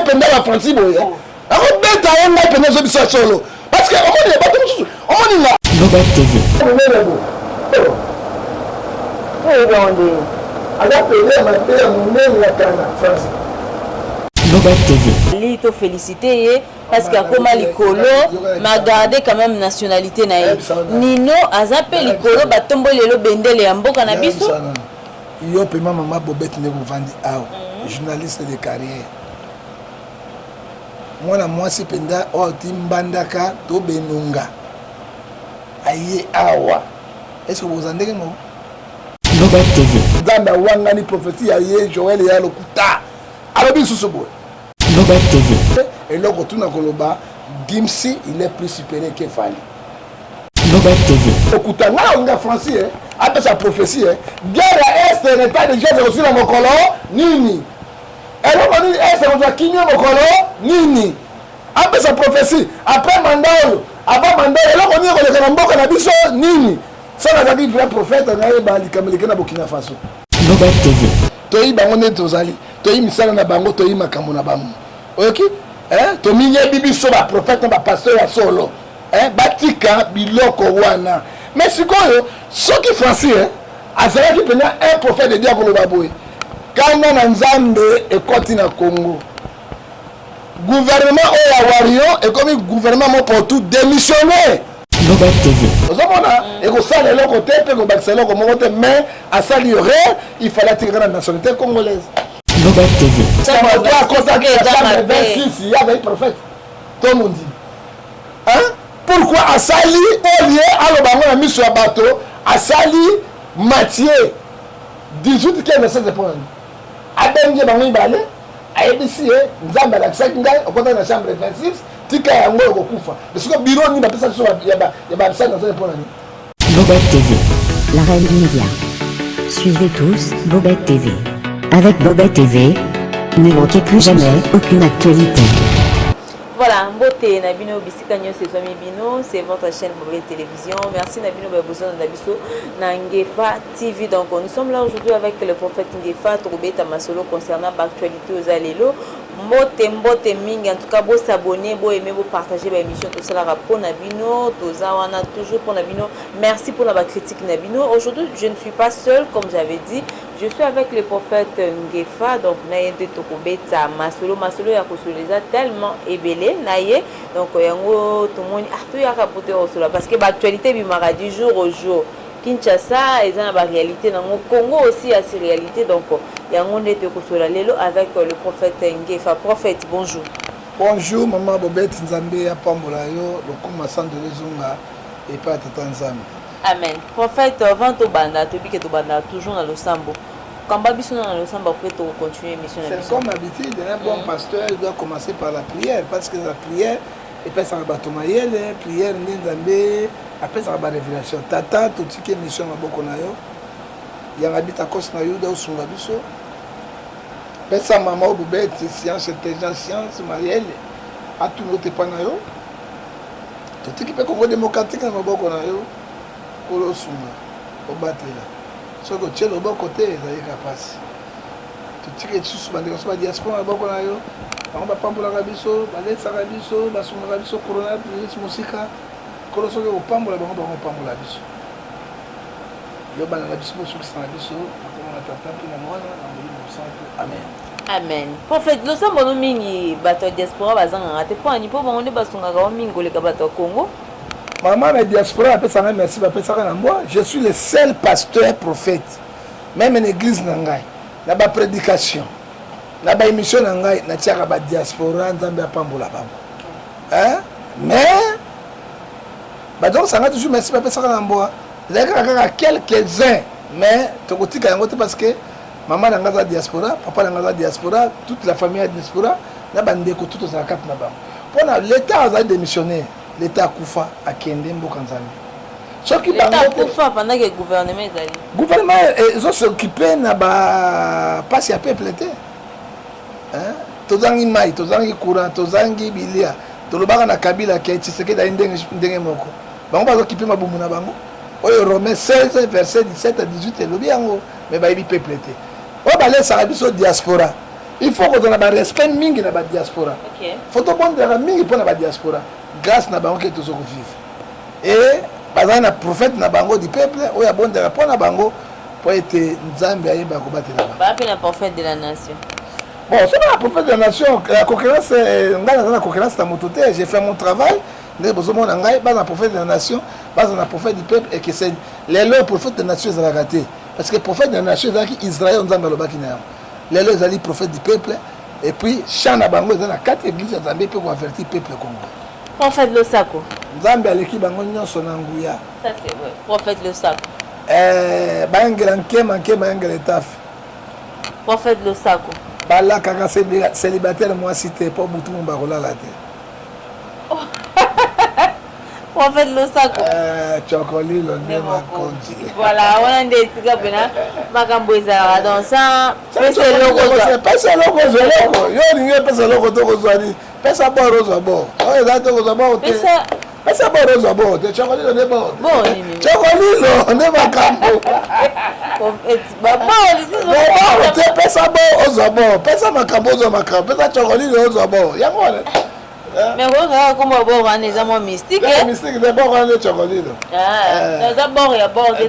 penda la Francie boye. Alors beta yanga penda zo biso solo. Parce que on est pas tout. On est là. Bobet TV. Bobet TV. Lito félicité parce qu'il a comme likolo m'a gardé quand même nationalité na Nino azape likolo batombo lelo bendele ya mboka na biso. Yo pema mama Bobet ne vandi aw journaliste de carrière. Moi si penda o timbandaka to benunga. Aye awa. Est-ce que vous entendez moi? Bobet TV. Zamba wangani prophétie aye Joël ya lokuta. Alobi susubo. Bobet TV. Et là, retourne à Koloba, Gimsi, il est plus supérieur que Fali. Bobet TV. Écoute, on a français, après sa prophétie, guerre à Est n'est pas déjà aussi dans mon colon, Nini. Et là, on dit Est, on doit quitter mon colon, Nini. Après sa prophétie, après Mandao, avant Mandao, et là, on dit que le Kanambo Kanabiso, Nini. Ça, on a dit vrai prophète, on a dit que le Burkina Faso. Bobet TV. Toi, bango ne tozali. Toi, misala na bango, toi, makambo na bango. Ok? To minye bibi so ba prophète na ba pasteur ya solo. Batika biloko wana. Mais sikoyo, soki français, azala ki pena un prophète de Dieu ko loba boy. Kanga na Nzambe ekoti na Congo. Gouvernement oya wario et comme gouvernement mo pour tout démissionner. Bobet TV. Ozomona eko sala le côté pe ko bakisela ko mo te mais asali rien, il fallait tirer la nationalité congolaise. Bobet TV. Ça m'a dit à cause de la chambre 26, il y avait un prophète. Tout le monde dit. Hein? Pourquoi Asali, au lieu à l'Obama, on a mis sur un bateau, Asali, Mathieu, 18 qui est le 16 de prendre. Abengue, Bangoui Balé, ABC, Nzamba, la Tsakinga, au côté de la chambre 26, Tika Yango, au Koufa. Parce que le bureau, il n'y a pas ça sur il y a ça dans le prendre. Bobet TV. La reine du média. Suivez tous Bobet TV. Avec Bobet TV, ne manquez plus jamais aucune actualité. Voilà, beauté Nabino Bisikagno, c'est Zomi Bino, c'est votre chaîne Bobet Télévision. Merci Nabino Babouzon Nabiso Nangefa TV. Donc nous sommes là aujourd'hui avec le prophète Ngefa Toubeta Masolo concernant l'actualité aux Alélo. Mbote Ming, en tout cas, vous s'abonner, vous aimer, vous partager l'émission, tout cela pour Nabino, Tozawana, toujours pour Nabino. Merci pour la critique Nabino. Aujourd'hui, je ne suis pas seule, comme j'avais dit. Je suis avec le prophète Ngefa, donc Naïde Tokobeta Masolo. Masolo ya Kosoleza tellement ébélé, Naïe. Donc, yango tout le monde a capoté au sol parce que l'actualité bimara du jour au jour. Kinshasa est dans la réalité, dans le Congo aussi a ses réalités. Donc, il y a un monde avec le prophète Ngefa. Prophète, bonjour. Bonjour, maman Bobet Nzambe ya Pambolayo, le commençant de Lezunga et pas Tata Nzambe. Amen. Prophète, avant de banda, tu dis que tu banda toujours dans le sambo. Quand Babi dans le sambo, après tu continues l'émission. C'est comme d'habitude, un bon pasteur doit commencer par la prière parce que la prière, et puis ça va battre ma prière Nzambe. Après ça va révélation. Tata, tout ce qui est mission à Bokonayo, il y a un habit à cause de Nayo, sur la biso. Mais ça, maman, Bobet, science, intelligence, science, Marielle, à tout notre panayo. Tout ce qui peut convoi démocratique à Bokonayo, Kolo Suma, au Batela. Ce que tu es au bon côté, il y a capable. Tout ce qui est sous la diaspora à Bokonayo, on va pas pour la Rabiso, Balet Sarabiso, Basuma Rabiso, Corona, Musica. Koloso ke opambola bango bango opambola biso yo bana na biso soki sana biso akoma tata pina mwana na molimo santo amen amen. Prophète lo sambo no mingi bato diaspora bazanga ngate po ani po bango ne basunga ka mingo le ka bato Congo. Maman na diaspora apesa merci bapesa na moi je suis le seul pasteur prophète même en église na ngai na ba prédication na ba émission na ngai na tiaka ba diaspora nzambe apambola bango hein mais bah donc ça a toujours merci papa ça na mboa là quelques-uns mais tokotika yango parce que maman na ngaza diaspora papa na ngaza diaspora toute la famille a diaspora na bandeko tout ça quatre na ba pour l'état a démissionné l'état kufa a kende mboka nzambe ce qui l'état kufa pendant que gouvernement ezali gouvernement ils s'occuper na ba passe ya peuple était hein tozangi mai tozangi courant tozangi bilia tolobaka na Kabila ke Tshisekedi ndenge moko bango bazokipe mabumu na bango oyo Romains 16 verset 17 à 18 elobi yango mais bayebi peuple te oyo balesaka biso diaspora il faut que tu respect mingi na ba diaspora. OK. Faut to bondela mingi pour na ba diaspora. Grâce na bango que tu vivre. Et bazana na prophète na bango du peuple, oya bondela pour na bango pour être Nzambe ayeba ko batela. Ba pe na prophète de la nation. Bon, c'est pas la prophète de la nation, la concurrence, la concurrence c'est mon toté, j'ai fait mon travail, les besoins de la prophète de la nation, la prophète du peuple, et que c'est les lois prophètes de la nation, ils ont raté. Parce que le prophète de la nation, c'est Israël, on a le bakina. Les lois, ils ont prophète du peuple, et puis, Chana Bango, ils ont 4 églises, ils ont averti le peuple Congo. Prophète Losako. Nzambe aleki bango nyonso na nguya. Ça c'est vrai. Prophète Losako. Bayangela nkema etaf. Prophète Losako. Bala kaka célibataire moi cité pas butu mon barola la terre. Prophète Losako. Chokoli le nema konji. Voilà, on a des trucs bena makambo ezala dans ça. Pesa loko zoloko. Yo ni pesa loko to kozwani. Pesa ba rozo bo. O eza to kozwa bo te. Pesa ba rozo bo. Te chokoli le nebo. Bon ni. Chokoli lo ne makambo. Baba, te pesa bo ozabo. Pesa makambo zo makambo. Pesa chokoli le ozabo. Yango wale. Mais regarde comment bon on est vraiment mystique. Mystique de bon on est chokoli lo. Ah, d'abord il y a bon de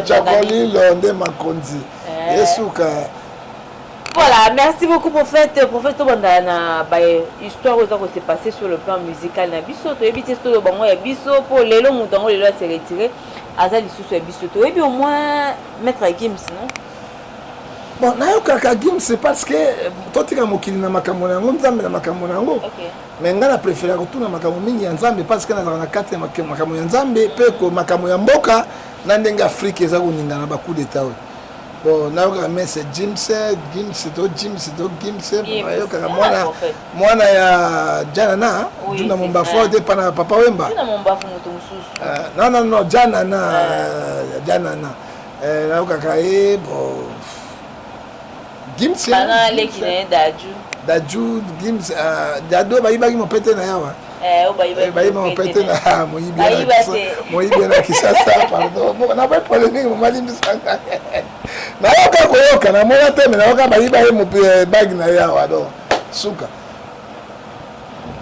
chokoli lo nde makonzi. Yesuka. Voilà, merci beaucoup prophète Tobanda ba histoire aux qui s'est passé sur le plan musical na biso to ebité to bango ya biso pour lelo mutango lelo se retirer azali sous ya biso to et puis au moins mettre Gims non. Bon, nayo kaka Gims c'est parce que totika mokili na makambo nango nzambe na makambo nango. OK. Mais ngana préférer retourner makambo mingi ya nzambe parce que na na kate makambo ya nzambe pe ko makambo ya mboka na ndenga Afrique eza kuningana ba coup d'état. Bon, nayo kaka mais c'est Gims to nayo kaka mwana ya Janana tuna mombafu de pana papa Wemba. Tuna mombafu mutu mususu. Non, Janana. Nayo kaka bon Gims bana lekine Daju Gims Dado bayibaki mopete na yawa. Bayibaki mopete na moyibi na Kisasa pardon. Bon na pas polémique mo mali misanga. Na yoka koyoka na mona teme na yoka bayibaki mopete bag na yawa donc suka.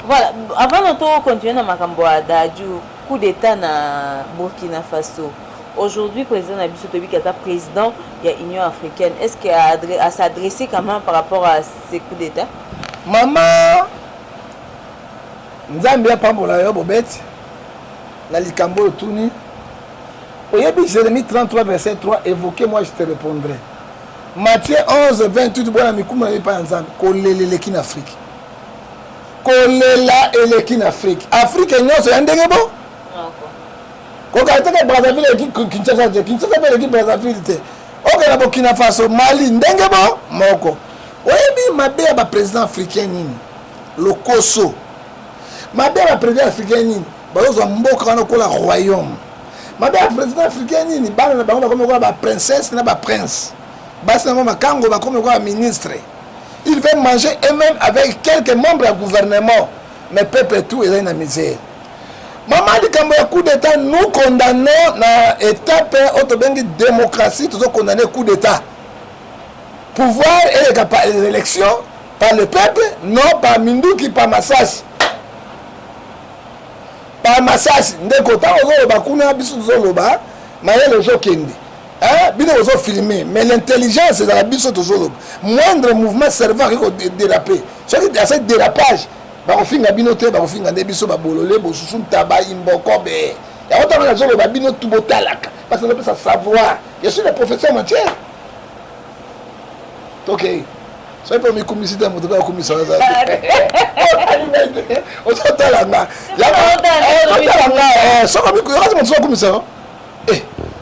Voilà, avant de continuer dans makambo Daju coup d'état na Burkina Faso. Aujourd'hui, le président Nabiso Tobi qui est président de l'Union africaine, est-ce qu'il a s'adressé quand même par rapport à ces coups d'État? Maman, Nzambia Pambola yo bobet, na likambo tuni. Oyebi Jérémie 33 verset 3 évoqué, moi je te répondrai. Matthieu 11 28 bona mikuma yepa Nzambe koleleleki na Afrique. Kolela eleki na Afrique. Afrique nyonso yandenge bo? Quand tu as Brazzaville et Kinshasa et Brazzaville, ok, la Burkina Faso, Mali, Ndengebo, Moko. Oui, ma belle président africain, le Koso. Ma belle président africain, Barozo Mboka, le royaume. Ma belle président africain, la princesse, la prince. Basama Kango, comme ministre. Il veut manger eux-mêmes avec quelques membres du gouvernement. Mais peuple tout est dans la misère. Maman dit que coup d'État, nous condamnons dans l'étape de démocratie, nous condamnons le coup d'État. Pouvoir et les élections par le peuple, non par Mindouki, par massage. Par massage. Nous avons le jeu Kendi. Bien filmé, mais l'intelligence c'est dans la biso toujours. Moindre mouvement servant à déraper. Ce qui est assez dérapage. Bakofinga binote bakofinga ndebiso babolole bosusu ntaba imboko be ya otama na zolo babino tubotalaka parce que on peut savoir je suis le professeur Mathieu OK so pour me commissaire de moto commissaire ça on s'otalanga ya so comme ko razo moto commissaire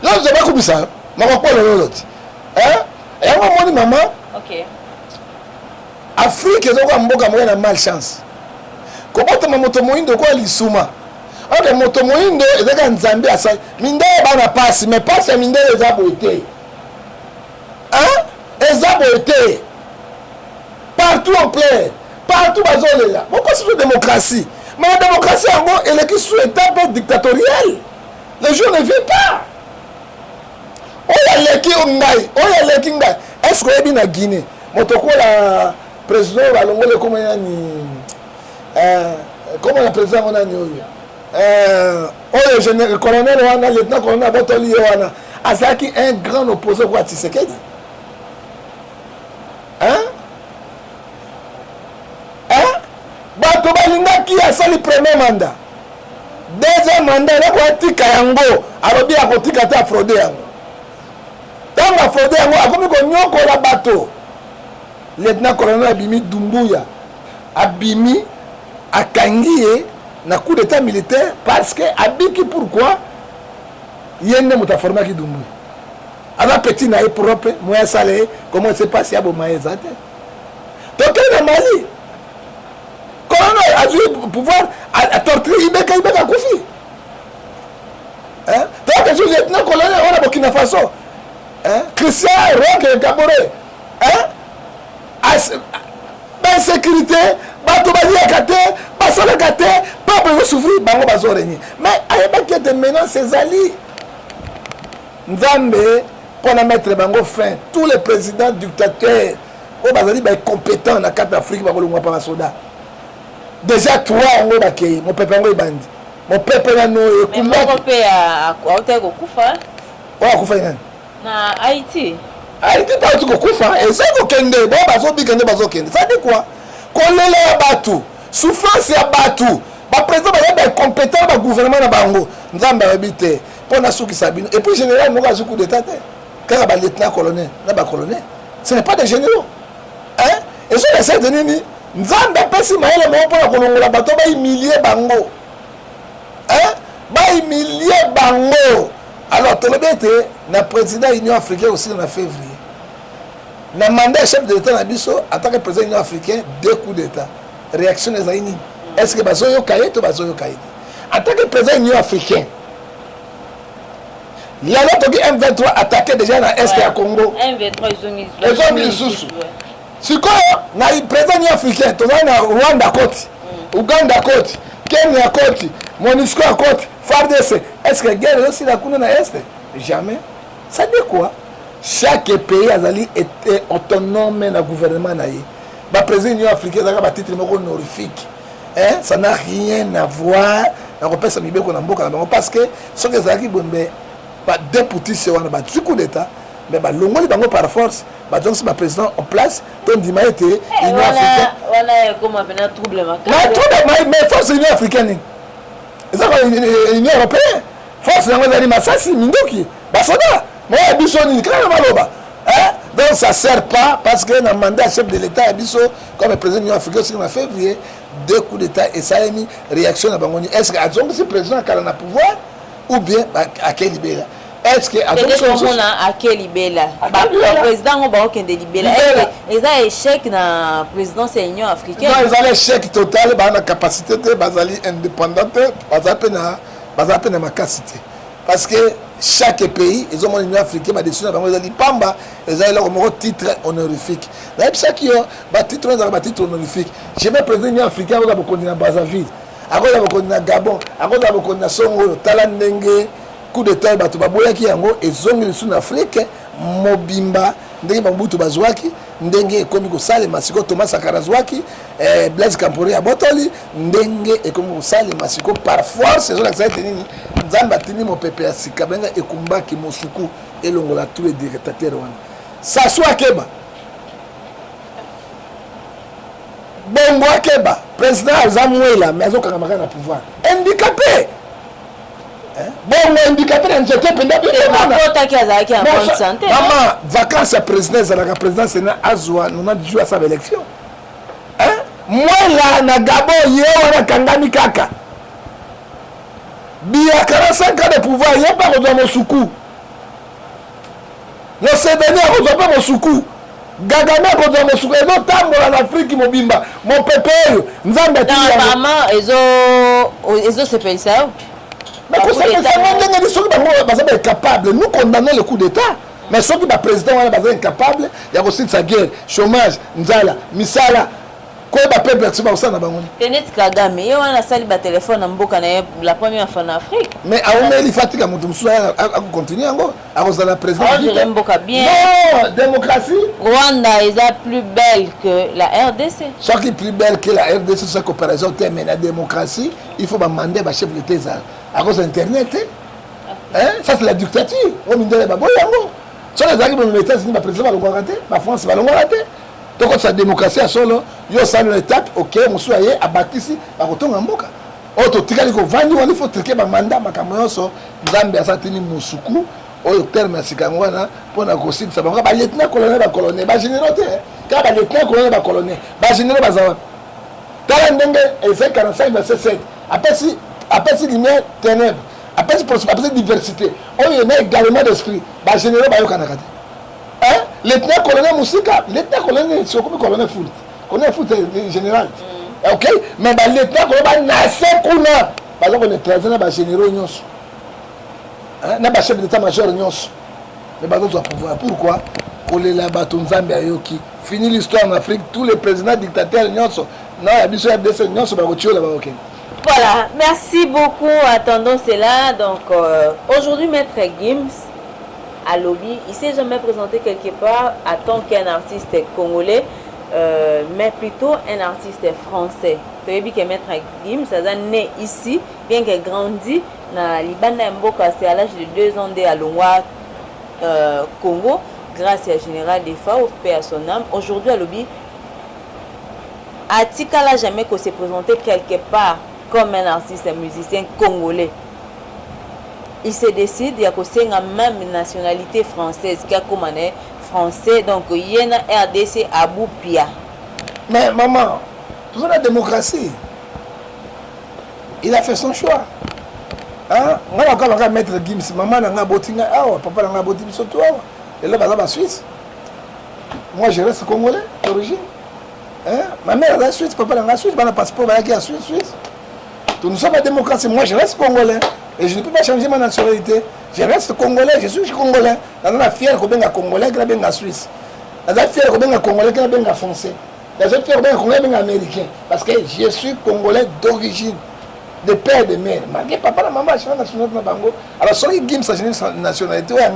là je vais commissaire mama ko le lot et on moni maman OK Afrique ezoko mboka moya na malchance. Kokota moto moindo kwa lisuma. Ok moto moindo ezaka Nzambe asa. Minde bana passe mais passe minde ezabo été. Ezabo été. Partout en plein. Partout bazolela. Pourquoi c'est une démocratie? Mais la démocratie en gros elle est qui sous étape dictatoriale. Les gens ne vivent pas. Oya leki ngai. Est-ce que ebi na Guinée? Motoko la président balongole comme nani comment le président on a ni oyo général colonel wana lieutenant colonel botoli wana azaki un grand opposé kwa Tshisekedi bato balingaki asali premier mandat deuxième mandat eloko atika yango alobi akotika te afraude yango ntango afraude yango akomi konyokola bato lieutenant colonel abimi Dumbuya abimi akangi ye na coup d'état militaire parce que abiki pourquoi ye nde moto aformaki Dumbuya aza petit na ye propre moya asala ye comment se passe ya boma eza te tokei na Mali colonel azwi pouvoir a torturer ibeka kufi donc je lieutenant colonel wana Burkina Faso Christian Roch Kabore insécurité bato baliaka te basalaka te peuple ezosouffrir bango bazorenye mais ayebaki ete menace ezali nzambe mpona mettre bango fin tous les présidents dictateurs oyo bazali baincompétent na kati d'Afrique bakolongwa pa basoda déjà trois yango bakei mopepe yango ebandi mopepe nano ekumbaki oyo akufa nani na Haïti tauti kokufa ezali kokende bo bazobika nde bazokende sadi kwa kolela ya bato souffrance ya bato baprésident bazali baincompétent bagouvernement na bango nzambe ayebi te mpo nasukisa bino et puis général moko azwi coup d'état te kaka balieutenant colonel na bacolonel ce n'est pas des généraux ezo essaye de nini nzambe apesi mayele moko mpona kolongola bato bahumilie bango bahumilie bango alors tolobi ete na président union africaine aussi na février na mandat chef de l'état na biso en tant que président union africain 2 coups d'état réaction ezali nini est ce que bazoyoka ye to bazoyoka ye te en tant que président union africain lelo toki M23 attaqué déjà na est ya Congo ezongi lisusu sikoyo na président union africain tozali na Rwanda koti Uganda koti Kenya koti MONUSCO koti FARDC est-ce que guerre aussi la kuna na est jamais ça dit quoi chaque pays azali était autonome na gouvernement na ye ba président union africaine zaka ba titre moko honorifique ça n'a rien à voir na kopesa mibeko na mboka na bango parce que ce que ezalaki bombe ba député se wana ba coup d'état mais ba longoli bango par force ba donc ba président en place ton dima été union africaine wana comme bena trouble mais force union africaine ezaka union européenne force yango ezali masasi mindoki basoda moi biso nini kana maloba donc ça sert pas parce que na mandat chef de l'état biso comme président de l'Union africaine aussi en février 2 coups d'état et ça a mis réaction à bangoni est-ce que azongi si président kala na pouvoir ou bien à quel libéla est-ce que azongi à quel libéla président on ba okende libéla est-ce que échec na présidence de l'Union africaine non ils ont échec total ba na capacité de bazali indépendante bazali na capacité parce que chaque pays ils ont l'Union africaine ba décision bango ezali pamba ezali leur mot titre honorifique na ça qui ba titre honorifique je me président l'Union africaine ba ko na Brazzaville akoza ba ko na Gabon akoza ba ko na Songo tala ndenge coup d'état bato baboyaki yango ezongi lisu na Afrique mobimba ndenge bambutu bazwaki ndenge ekomi kosalema siko Thomas Sankara azwaki Blaise Compaoré abotoli ndenge ekomi kosalema siko par force ezolakisa ete nini nzambe atindi mopepe ya sika benga ekumbaki mosuku elongola tous les dictateurs wana Sassou Akeba Bongo Akeba président azamwela mais azokangamaka na pouvoir handicapé bon handicapé na nzete penda pe kota ki azaki en bonne santé maman vacances ya président ezalaka président sena azwa 90 jours à sa élection mwela na Gabon ye wana kangami kaka Biya 45 ans de pouvoir ye pa kozwa mosuku Museveni akozwa pe mosuku Gagame akozwa mosuku ezotambola na Afrique mobimba mopepe oyo nzambe atili ezo sepelisa mais qu'on sait que ça n'est pas ceux qui sont incapables. Nous condamnons le coup d'état. Mais ceux qui sont présidents sont incapables. Il y a aussi sa guerre, chômage, nzala, misala. Quoi ba peuple tu vas ça na bango. Tenet Kagame, yo wana sali ba téléphone na mboka na la première fois en Afrique. Mais a on il fatigue à mutu musu a continuer ngo a cause la présidence. Je l'aime beaucoup bien. Non, démocratie. Rwanda est plus belle que la RDC. Ce qui est plus belle que la RDC c'est coopération mais la démocratie, il faut demander ba chef d'État ça. À cause internet. Hein? Ça c'est la dictature. On me dit ba boyango. Sur les arguments de l'État, c'est le président va le rater, la France va le rater. Donc c'est la démocratie à solo, yo ça l'étape OK, monsieur aye abatisi ba kotonga mboka. Oto tikali ko vandi wali faut triquer ba mandat makambo so Nzambe asatini musuku oyo terme sikango wana pona ko sibisa ba lieutenant colonel ba généraux te. Ka ba lieutenant colonel ba colonel ba généraux ba zawa. Tala ndenge Ésaïe 45 verset 7. Après lumière ténèbres. Après diversité. Oyo na également d'esprit ba généraux ba yo kanakate. Hein? Lieutenant colonel Moussika, lieutenant colonel, c'est comme colonel Foult. Colonel Foult est général. Ok? Mais le lieutenant colonel, Nassé Kouna, par exemple, on est très bien, généraux, on a chef d'état-major, mais on doit pouvoir. Pourquoi? Pour les bâtons Zambie à Yoki. Fini l'histoire en Afrique, tous les présidents dictateurs, non, il y a des FDC, non, c'est pas OK. Voilà, merci beaucoup. Attendons cela. Donc, aujourd'hui, Maître Gims, à Lobby, il ne s'est jamais présenté quelque part en tant qu'un artiste congolais, mais plutôt un artiste français. Tu as vu que Maître Gims est né ici, bien qu'il ait grandi dans Libana Mboka, c'est à l'âge de 2 ans à Longwa, Congo, grâce à Général Defa, au paix à son âme. Aujourd'hui, à Lobby, Atikala jamais qu'on s'est présenté quelque part comme un artiste, un musicien congolais. Il se décide, il y a même nationalité française, qui a commandé français, donc il y a une RDC à Boupia. Mais maman, pour la démocratie, il a fait son choix. Hein? On va encore mettre Gims, maman n'a pas botinga, papa n'a pas botinga, surtout, et là, la Suisse. Moi, je reste congolais d'origine. Hein? Ma mère est la Suisse, papa est la Suisse, mon passeport est la Suisse. Nous sommes la démocratie, moi je reste congolais. Et je ne peux pas changer ma nationalité. Je reste congolais, je suis congolais. Je suis fier que je suis congolais, que je suis suisse. Je suis fier que je suis congolais, que je suis français. Je suis fier que je suis américain. Parce que je suis congolais d'origine, de père et de mère. Malgré papa et maman, je suis nationalité. Alors, si je suis une nationalité, je suis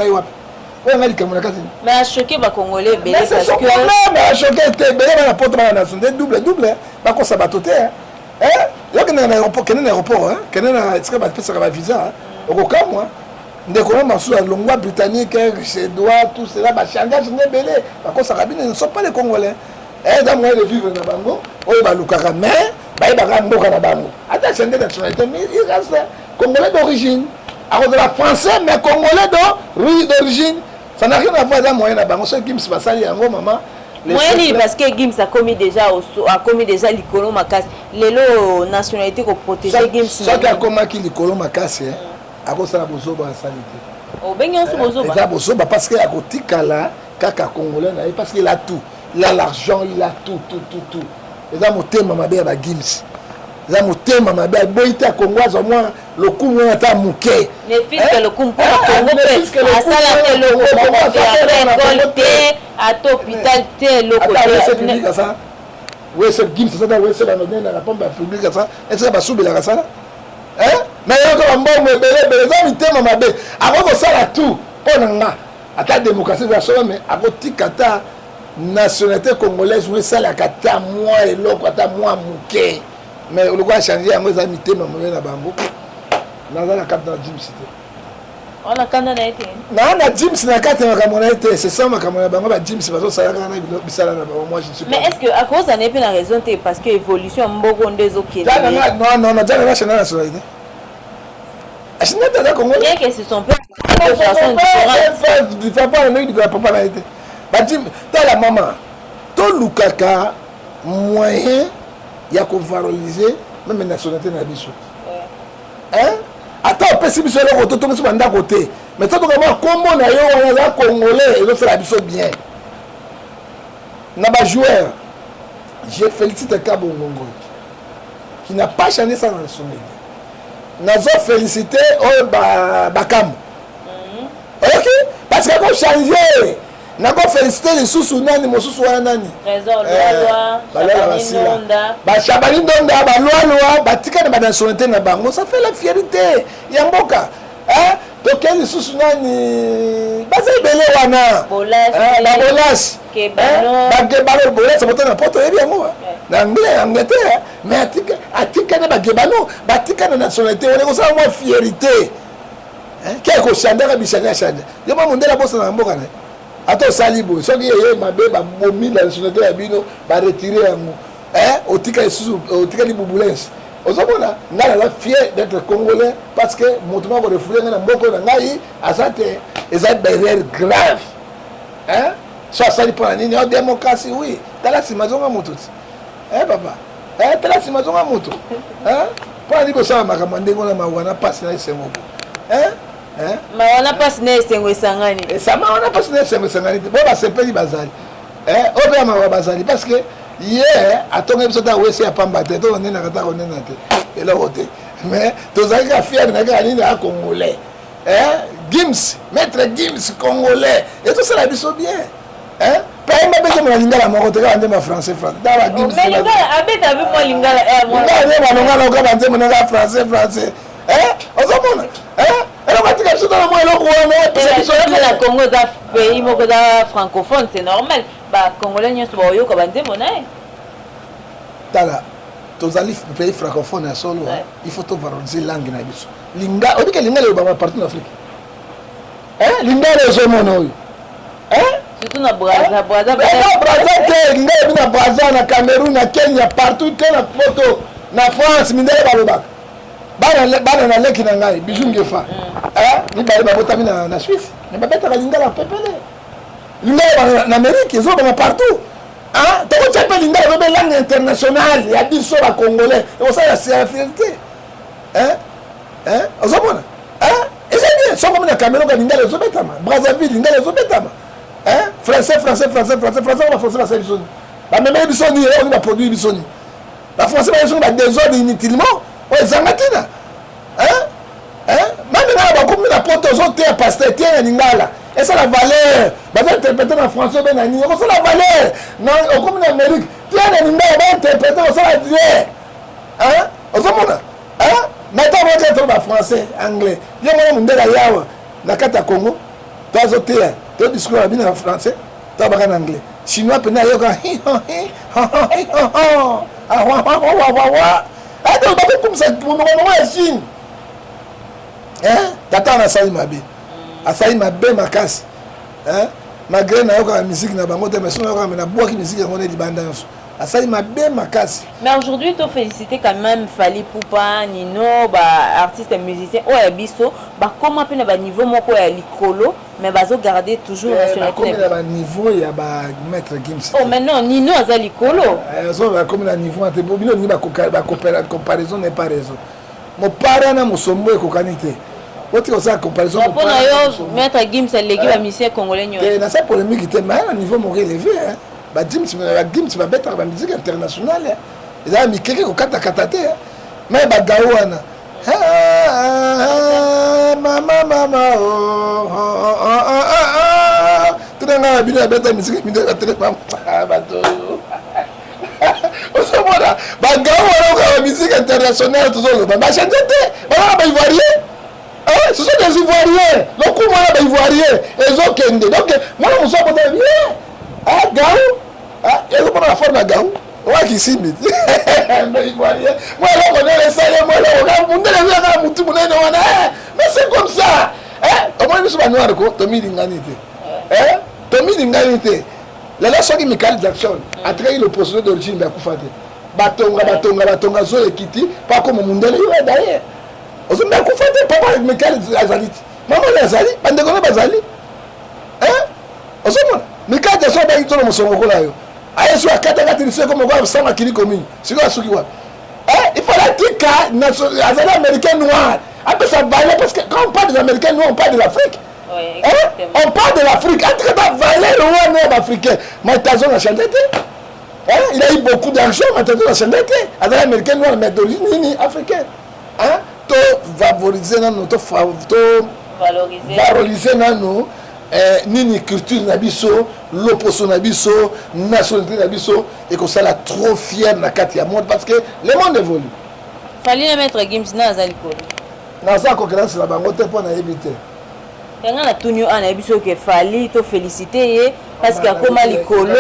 mais à choquer les Congolais, parce que... Mais à choquer, la porte de la nationalité, double. Parce que ça va tout. Il y a un aéroport, il y a un aéroport, il y a un visa. Au cas moi, des colons sur la langue britannique, suédois, tout cela, Bachanga, je n'ai belé. Par contre, ça ne sont pas les Congolais. Et dans moi, de vivre dans Bango, oh, il va le carrer, mais il va le carrer dans Bango. Attention, des nationalités, mais il reste Congolais d'origine. Alors, de la français, mais Congolais d'origine. Ça n'a rien à voir dans moi, dans Bango. Ce qui me passe, c'est un maman. Moi, parce que Gims a commis déjà l'icône Makas. Les nationalités qu'on protège Gims. Ça qui a commis l'icône Makas, à cause de la bozoba en sanité. Oh, ben yon bozoba. La bozoba parce qu'il y a côté kala, kaka congolais, parce qu'il a tout. Il a l'argent, il a tout. Et là, mon thème m'a bien à Gims. Là, mon thème m'a bien. Boïta congolais, au moins le coup moi ta mouké. Les fils que le coup pour Congo, à ça la le coup, à l'hôpital tel le côté. Oui, c'est Gims, ça doit être la nouvelle dans la pompe publique ça. Est-ce que va souber la ça? Hein? Mais il y a un bon mais thème m'a bien. Avant que ça la tout, on a à ta démocratie de la chose mais à votre kata nationalité congolaise, oui ça la kata moi et l'autre kata moi mouké. Mais le gars a changé, moi j'ai mis thème m'a bien la bango. Dans la carte dans Gims cité. On a quand même été. Non, na Gims na carte na camonete, c'est ça ma camonete bango ba Gims parce que ça la kana bisala na moi je suis. Mais est-ce que à cause ça n'est pas la raison parce que évolution mboko ndezo qui. Non, déjà la chaîne nationalité. Est-ce que tu Congolais? Bien que ce sont pas des personnes différentes. Du papa na du papa na été. Ba Gims, ta la maman. To lukaka moyen ya ko valoriser même nationalité na biso. Hein? Attends, on peut si biso le côté tout banda côté. Mais toi comment combo na yo on a congolais et le fait la biso bien. Na ba joueur. Je félicite Kabo Ngongo qui n'a pas changé sa nationalité. Nazo féliciter Bakam. OK? Parce que quand changer nako féliciter les sous nani mosusu wana nani Trésor Loi Chabani Ndonda ba loi batika na ba nationalité na bango ça fait la fierté ya mboka hein to quel sous nani basa ibele wana bolas ba bolas ça na poto ebi yango na Angleterre mais atika na ba gebano batika na nationalité on est ça moi fierté hein quelque chandaka bishanya chanja yo ba mondela bossa na mboka na ato salibo soki yeye mabe ba bomi la nationalité ya bino ba retirer yango otika isusu otika libubulence ozomona ngala la fier d'être congolais parce que mouvement ko refouler na mboko na ngai asate eza barrière grave hein so asali pour nini en démocratie oui tala simazonga mututi papa tala simazonga mutu pour ni ko sama makamande ngona mawana passe na isengo mawana passe na isengo esangani sama wana passe na isengo esangani bo ba sepeli bazali obe ma bazali parce que hier atonga biso ta wese ya pamba te to nena kata ko nena te eloko te mais tozali ka fier na ka nini a congolais Gims maître Gims congolais et tout ça la biso bien pas ma bête mo lingala moko te ka ndema français da ba Gims mais lingala abeta bi mo lingala mo na ngala ka banze mo na français ozomona eloko atika biso na mo eloko wana pesa biso na Congo za pays moko za francophone c'est normal ba congolais nyonso ba oyoka banzembo na ye tala tozali pays francophone ya solo il faut to valoriser langue na biso linga obike linga le ba partout en Afrique linga le zomona oyo surtout na Brazza te linga na Brazza na Cameroun na Kenya partout te na photo na France mindele balobaka bana na leki na ngai bijou ngefa ni bale babotami na Suisse ne babetaka linga la pepele linga en Amérique ils ont partout toko tchape linga la langue internationale ya biso ba congolais et ça c'est la fierté ozomona eza bien so comme na Cameroun ka linga les obetama Brazzaville linga les obetama français ba français ba salisoni ba même bisoni on va produire bisoni ba français ba bisoni ba désordre inutilement ezangatina même na ba comme na poto zo te pasteur te na lingala et ça la valeur ba interpréter en français ben nani ça la valeur non comme en Amérique te na lingala ba interpréter ça la dire ozomona maintenant on va être en français anglais yo mona mundela yawa na kata Congo to te to discours en français to ba en anglais chinois pena yo ka donc ba comme ça pour nous on Chine tata na sali mabe asali mabe makasi malgré na yoka musique na bango te mais son yoka na boaki musique on est libanda yonso asali mabe makasi mais aujourd'hui to féliciter quand même Fally Ipupa Nino ba artiste musicien o ya biso ba comment pe na ba niveau moko ya likolo mais bazo garder toujours nationalité comme na niveau ya ba maître Gims oh mais non Nino aza likolo so ba comme na niveau ate bobino ni ba comparaison n'est pas raison mo para na musombo ekokanite oti osa comparaison pour na yo maître Gims legi ba musicien congolais nyo na ça polémique te mais à niveau mo élevé ba Gims ba beta ba musique internationale eza mikeke ko kata te mais ba gawana mama tunanga bino beta musique bino ba tele ba to osomona ba gawana ko musique internationale tozolo ba changer te ba ivoirien ce sont des Ivoiriens donc comment les Ivoiriens ils ont kende donc moi on s'en peut bien gaou ils ont pas la forme de gaou ouais qui simbi mais Ivoiriens moi là on est les moi là on est les mutu munene wana mais c'est comme ça au moins nous sommes noirs ko Tommy Linganité Tommy Linganité la leçon qui Michael Jackson a trahi le procédé d'origine de Kufate batonga zo ekiti pas comme mundele yo d'ailleurs ozomba kufate papa Michael azaliti maman azali bandeko na bazali ozomona Michael Jackson ba itolo musongo kola yo ayesu akata tirise comme quoi sama kili commune siko asuki wa il faut la tika azali américain noir après ça valait parce que quand on parle des américains noirs on parle de l'Afrique on parle de l'Afrique en tout cas valait le roi noir africain Maitazo a chanté il a eu beaucoup d'argent Maitazo a chanté azali américain noir mais d'origine africaine to valoriser nano to valoriser nano nini culture na biso l'opposition na biso nationalité na biso et que ça la trop fier na kati ya monde parce que le monde évolue. Fallait mettre Gims na azali ko. Na ça concurrence na bango te pour na éviter. Yanga na tunyo ana biso ke fali to féliciter ye parce que akoma likolo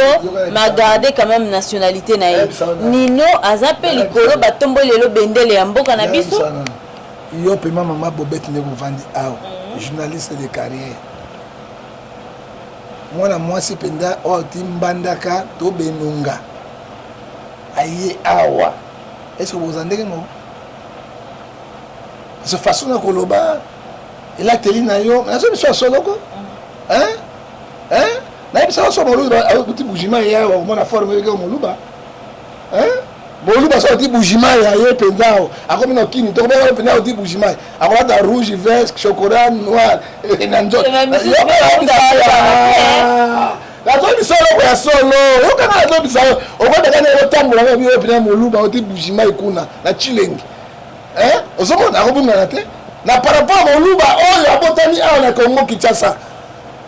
ma garder quand même nationalité na ye. Nino azape likolo batombo lelo bendele ya mboka na biso. Yo pema mama Bobette ne vous vandi awa journaliste de carrière. Mwana mwasi penda o timbandaka to benunga. Aye awa. Est-ce que vous entendez non? Ce façon na koloba il a télé na yo, na so biso solo ko. Na biso so moluba a petit boujima ya o mona forme yo moluba. Boluba so petit boujima ya ye pendao. Akomi no kini to ba pendao petit boujima. Akola da rouge, vert, chocolat, noir et nanjo. La zone du solo pour la solo. Yo kana la zone du solo. O ko daga na tambola ba biyo pendao moluba o petit boujima ikuna na chilengi. Osomona akobunga na te. Na par rapport à Moluba, oh, il y a botani à Congo Kinshasa.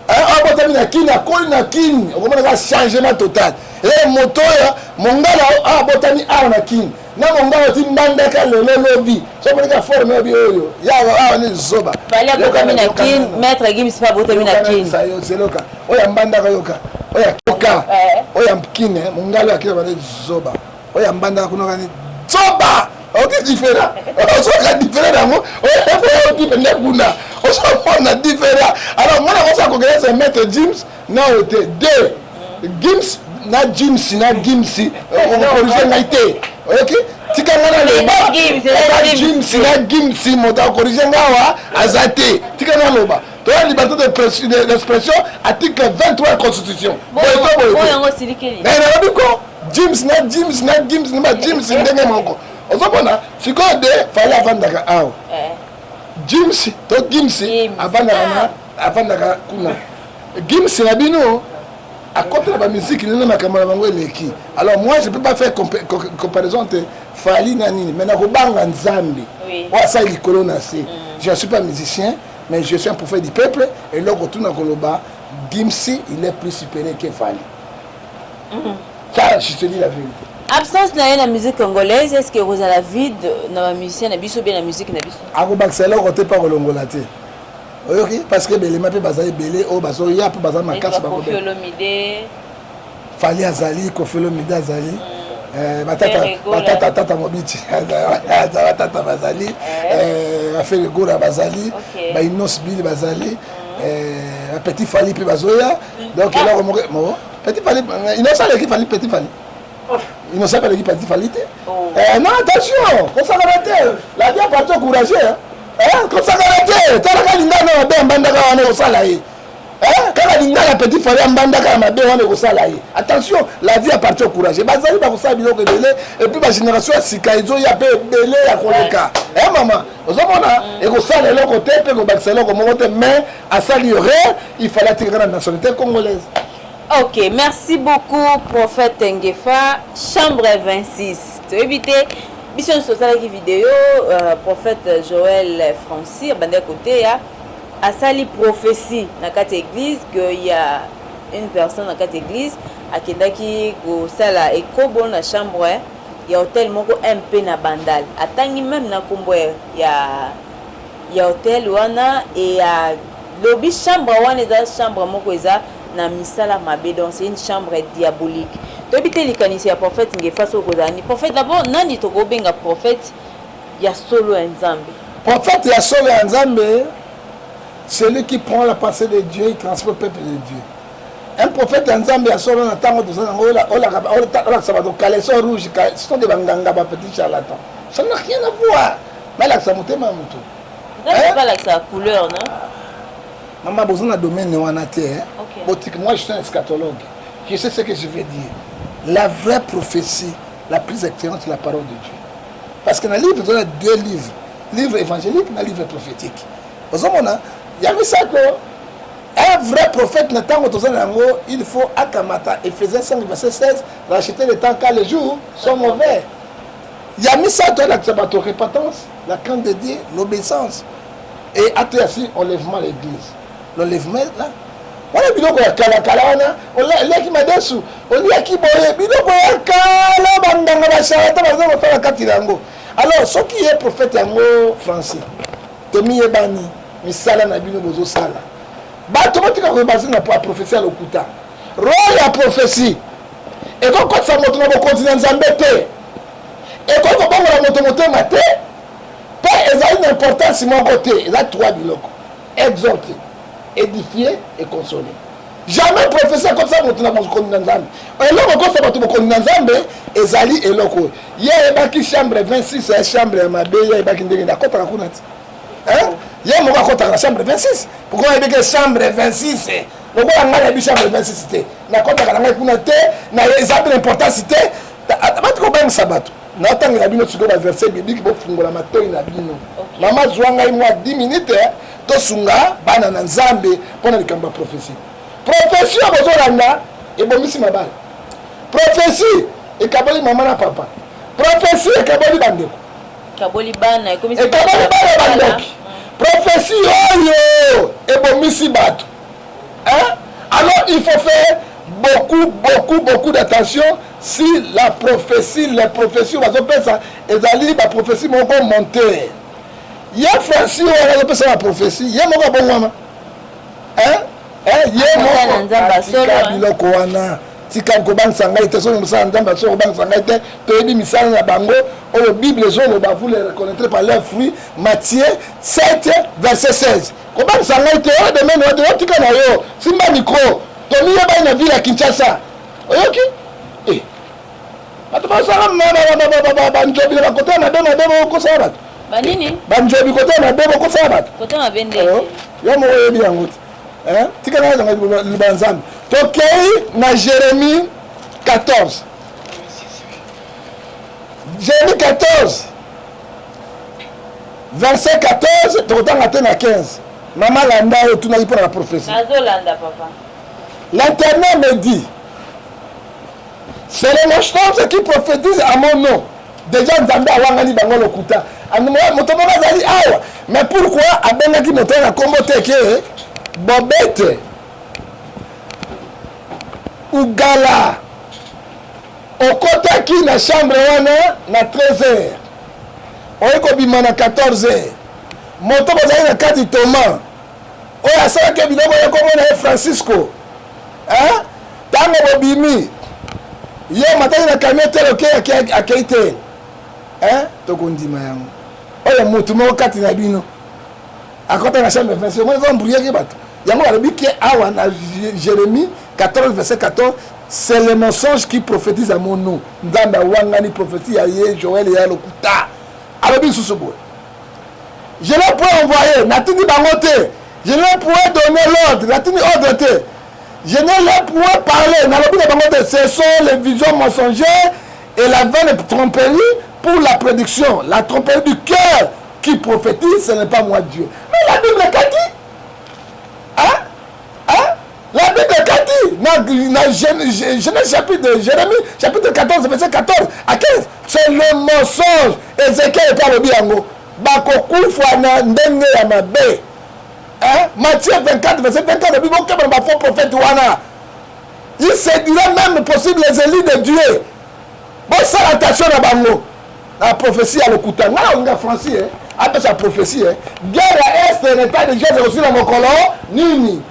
Ah, botani na Kini, akoli na Kini. On va un changement total. Et moto ya mongala ah botani à Kini. Na mongala ti mbandaka le lobby. So pour que forme bi oyo. Ya ah ni zoba. Bali botani na Kini, maître Gims pas botani na Kini. Ça yo c'est loka. Oya mbandaka yoka. Oya koka. Oya Kini, mongala akira ba zoba. Oya mbandaka kuno kani zoba. Ok, différent. On est différent. On est différent. On est différent. Alors, moi, on s'est mettre Gims. Non, c'était deux. Gims, na Gims, na Gims. On va corriger l'aité. Ok? Tika ngana le ba. Gims, na Gims. On va corriger ngawa. Azate. Tika ngana le ba. Toi, la liberté d'expression, article 23 de la Constitution. Bon, on est silikeli. Gims, na Gims, na Gims, na Gims, ndenge moko. Ozomona sikoyo de fallait avandaka awa Gims to Gims avandaka kuna Gims na bino à côté de la musique nina makamala bango eleki. Alors moi je peux pas faire comparaison entre Fali na nini mais na kobanga nzambe wa ça likolo na se. Je ne suis pas musicien mais je suis un prophète du peuple et là retour na koloba Gims il est plus supérieur que Fali. Ça je te dis la vérité. Absence de la musique congolaise, est-ce que vous avez la vie dans la musicien ou bien la musique na biso? Ako baksela côté pas kolongolate. OK parce que belema pe bazali belé o bazo ya pe bazali makasi ba Koffi Olomide. Fali azali Koffi Olomide azali. Batata mobiti. Batata bazali. Affaire Gora bazali. Ba Inos Bill bazali. Petit Fali pe bazoya. Donc là on Petit Fali Inos a l'équipe Fali Petit Fali. Il ne sait pas l'équipe Petit Fali. Non, attention, consacré. La vie appartient au courageux. Consacré. T'as la galinga na ben bandaka wana au salaire. Quand la galinga Petit Fali bandaka na ben wana au salaire. Attention, la vie appartient au courageux. Bazali ba kosa biloko belé et puis ma génération sikaizo ya pe belé ya koleka. Maman, ozomona et ko sala eloko te pe ko bakisela ko monte mais à sali aurait, il fallait tirer la nationalité congolaise. Ok, merci beaucoup, prophète Ngefa. Chambre 26. Tu veux éviter, mission sur cette vidéo, prophète Joël Francis, à côté, a sali prophétie dans cette église qu'il y a une personne dans cette église à qui go sala et kobo na chambre, il y a hôtel moko MP na bandal. Atangi même na kombo il y a hôtel wana et a lobby chambre wana za chambre moko eza na misala mabe, donc c'est une chambre diabolique. Tu habites les canisiers à prophète Ngefa Sokozani. Prophète d'abord, nani to go benga prophète ya solo nzambe. Prophète ya solo nzambe, celui qui prend la pensée de Dieu, il transmet le peuple de Dieu. Un prophète nzambe ya solo na tango to sana ola sabato caleçon rouge, ce sont des banganga ba petits charlatans. Ça n'a rien à voir. Mais là ça motema muto. C'est pas là que ça couleur, non? Maman, besoin d'un domaine moi, je suis un eschatologue. Je sais ce que je vais dire. La vraie prophétie, la plus excellente, c'est la parole de Dieu. Parce que dans le livre, il y a deux livres. Livre évangélique et livre prophétique. Il y a ça que un vrai prophète, il faut Akamata, Ephésiens 5, verset 16, racheter le temps car les jours sont mauvais. Il y a mis ça dans la repentance, la crainte de Dieu, l'obéissance. Et à tout enlèvement de l'église. L'enlèvement là, wana biloko ya kala wana oliaki madesu oliaki boye biloko ya kala banganga basharata baza kotala kati na yango. Alors soki ye prophète yango Francis tomiyebani misala na bino bozosala bato botika koyebasi na prophétie ya lokuta role ya prophétie ekokotisa moto na bokonzi na nzambe te ekoki kobongola moto motema te mpe ezali na importance moko te eza 3 biloko exhorter édifier et consoler. Jamais prophétie akotisa moto na bokonzi na nzambe eloko ekotisa bato bokonzi na nzambe ezali eloko ye ayebaki chambre 26 ya chambre ya mabe ye ayebaki ndenge akotaka kuna ti ye moko akotaka na chambre 26 pourkoi ayebiki chambre 26 lokola ngai nayebi chambre 26 te nakotaka na ngai kuna te na eza mpe na importance te bati kobangisa bato naotangela bino sikoyo baverset biblique bofungola matoi na bino mama zwa ngai mwa 10 minutes tosunga bana na nzambe mpona likambo ya prophétie. Prophétie oyo bozolanda ebomisi mabala. Prophétie ekaboli mama na papa. Prophétie ekaboli bandeko. Ekaboli bana bandoki. Prophétie oyo ebomisi bato. Alors il faut faire beaucoup d'attention si la prophétie, les prophéties bazopesa ezali ba prophétie moko monter. Ye Francis oyo bazopesa la prophétie, ye moko bongwama. Ye moko biloko wana tika kobangisa ngai te soki mosala nzambe so kobangisa ngai te toyebi misala na bango oyo bible ezoloba vous les reconnaîtrez par leurs fruits. Matthieu 7 verset 16 kobangisa ngai te oyo demene oyo otika na yo simba mikro tomiyebani na ville ya Kinshasa oyoki bato basala banjobi na bakota mabe bokosala bato banini banjobi kota mabe bokosala bato kota mabe nde yo moko oyebi yango te tika na zanga liba nzambe tokei na Jérémie 14 Jérémie 14 verset 14 tokotanga te na 15 mama landa oyo tunaki mpo na prophétie nazolanda papa. L'Éternel me dit, c'est les monstres qui prophétisent à mon nom. Déjà, Nzambe awangani bango lokuta. Moto moko azali awa. Mais pourquoi abengaki moto na kombo te ke Bobette Ugala okotaki na chambre wana na 13h. Oyeko bima na 14h. Moto bazali na kati Thomas. Oyo asalaki biloko ya kombo na Francisco. Tango bobimi ye mataki na camion teloke akei te tokondima yango oyo motu moko kati na bino akota na chambre 26 moi ezamburiaki bato yango balobi ke awa na Jérémie 14 verset 14 c'est le mensonge qui prophétise à mon nom. Nzambe awangani prophétie ya ye Joël ya lokuta alobi lisusu boye je ne peux envoyer natindi bango te je ne pourrais donner l'ordre natindi ordre te je ne leur pourrais parler. Ce sont les visions mensongères et la vaine tromperie pour la prédiction. La tromperie du cœur qui prophétise, ce n'est pas moi Dieu. Mais la Bible qu'a dit la Bible qu'a dit Genèse chapitre Jérémie chapitre 14 verset 14 à 15. C'est le mensonge. Ézéchiel parle bien. Bakokufa na ndenge ya mabe. Matthieu 24 verset 24 le faux prophète wana il se dirait même possible les élus de Dieu bon ça attention na bango la prophétie à lokuta ngala nga Francis après sa prophétie guerre à est l'état de Jésus aussi na mokolo nini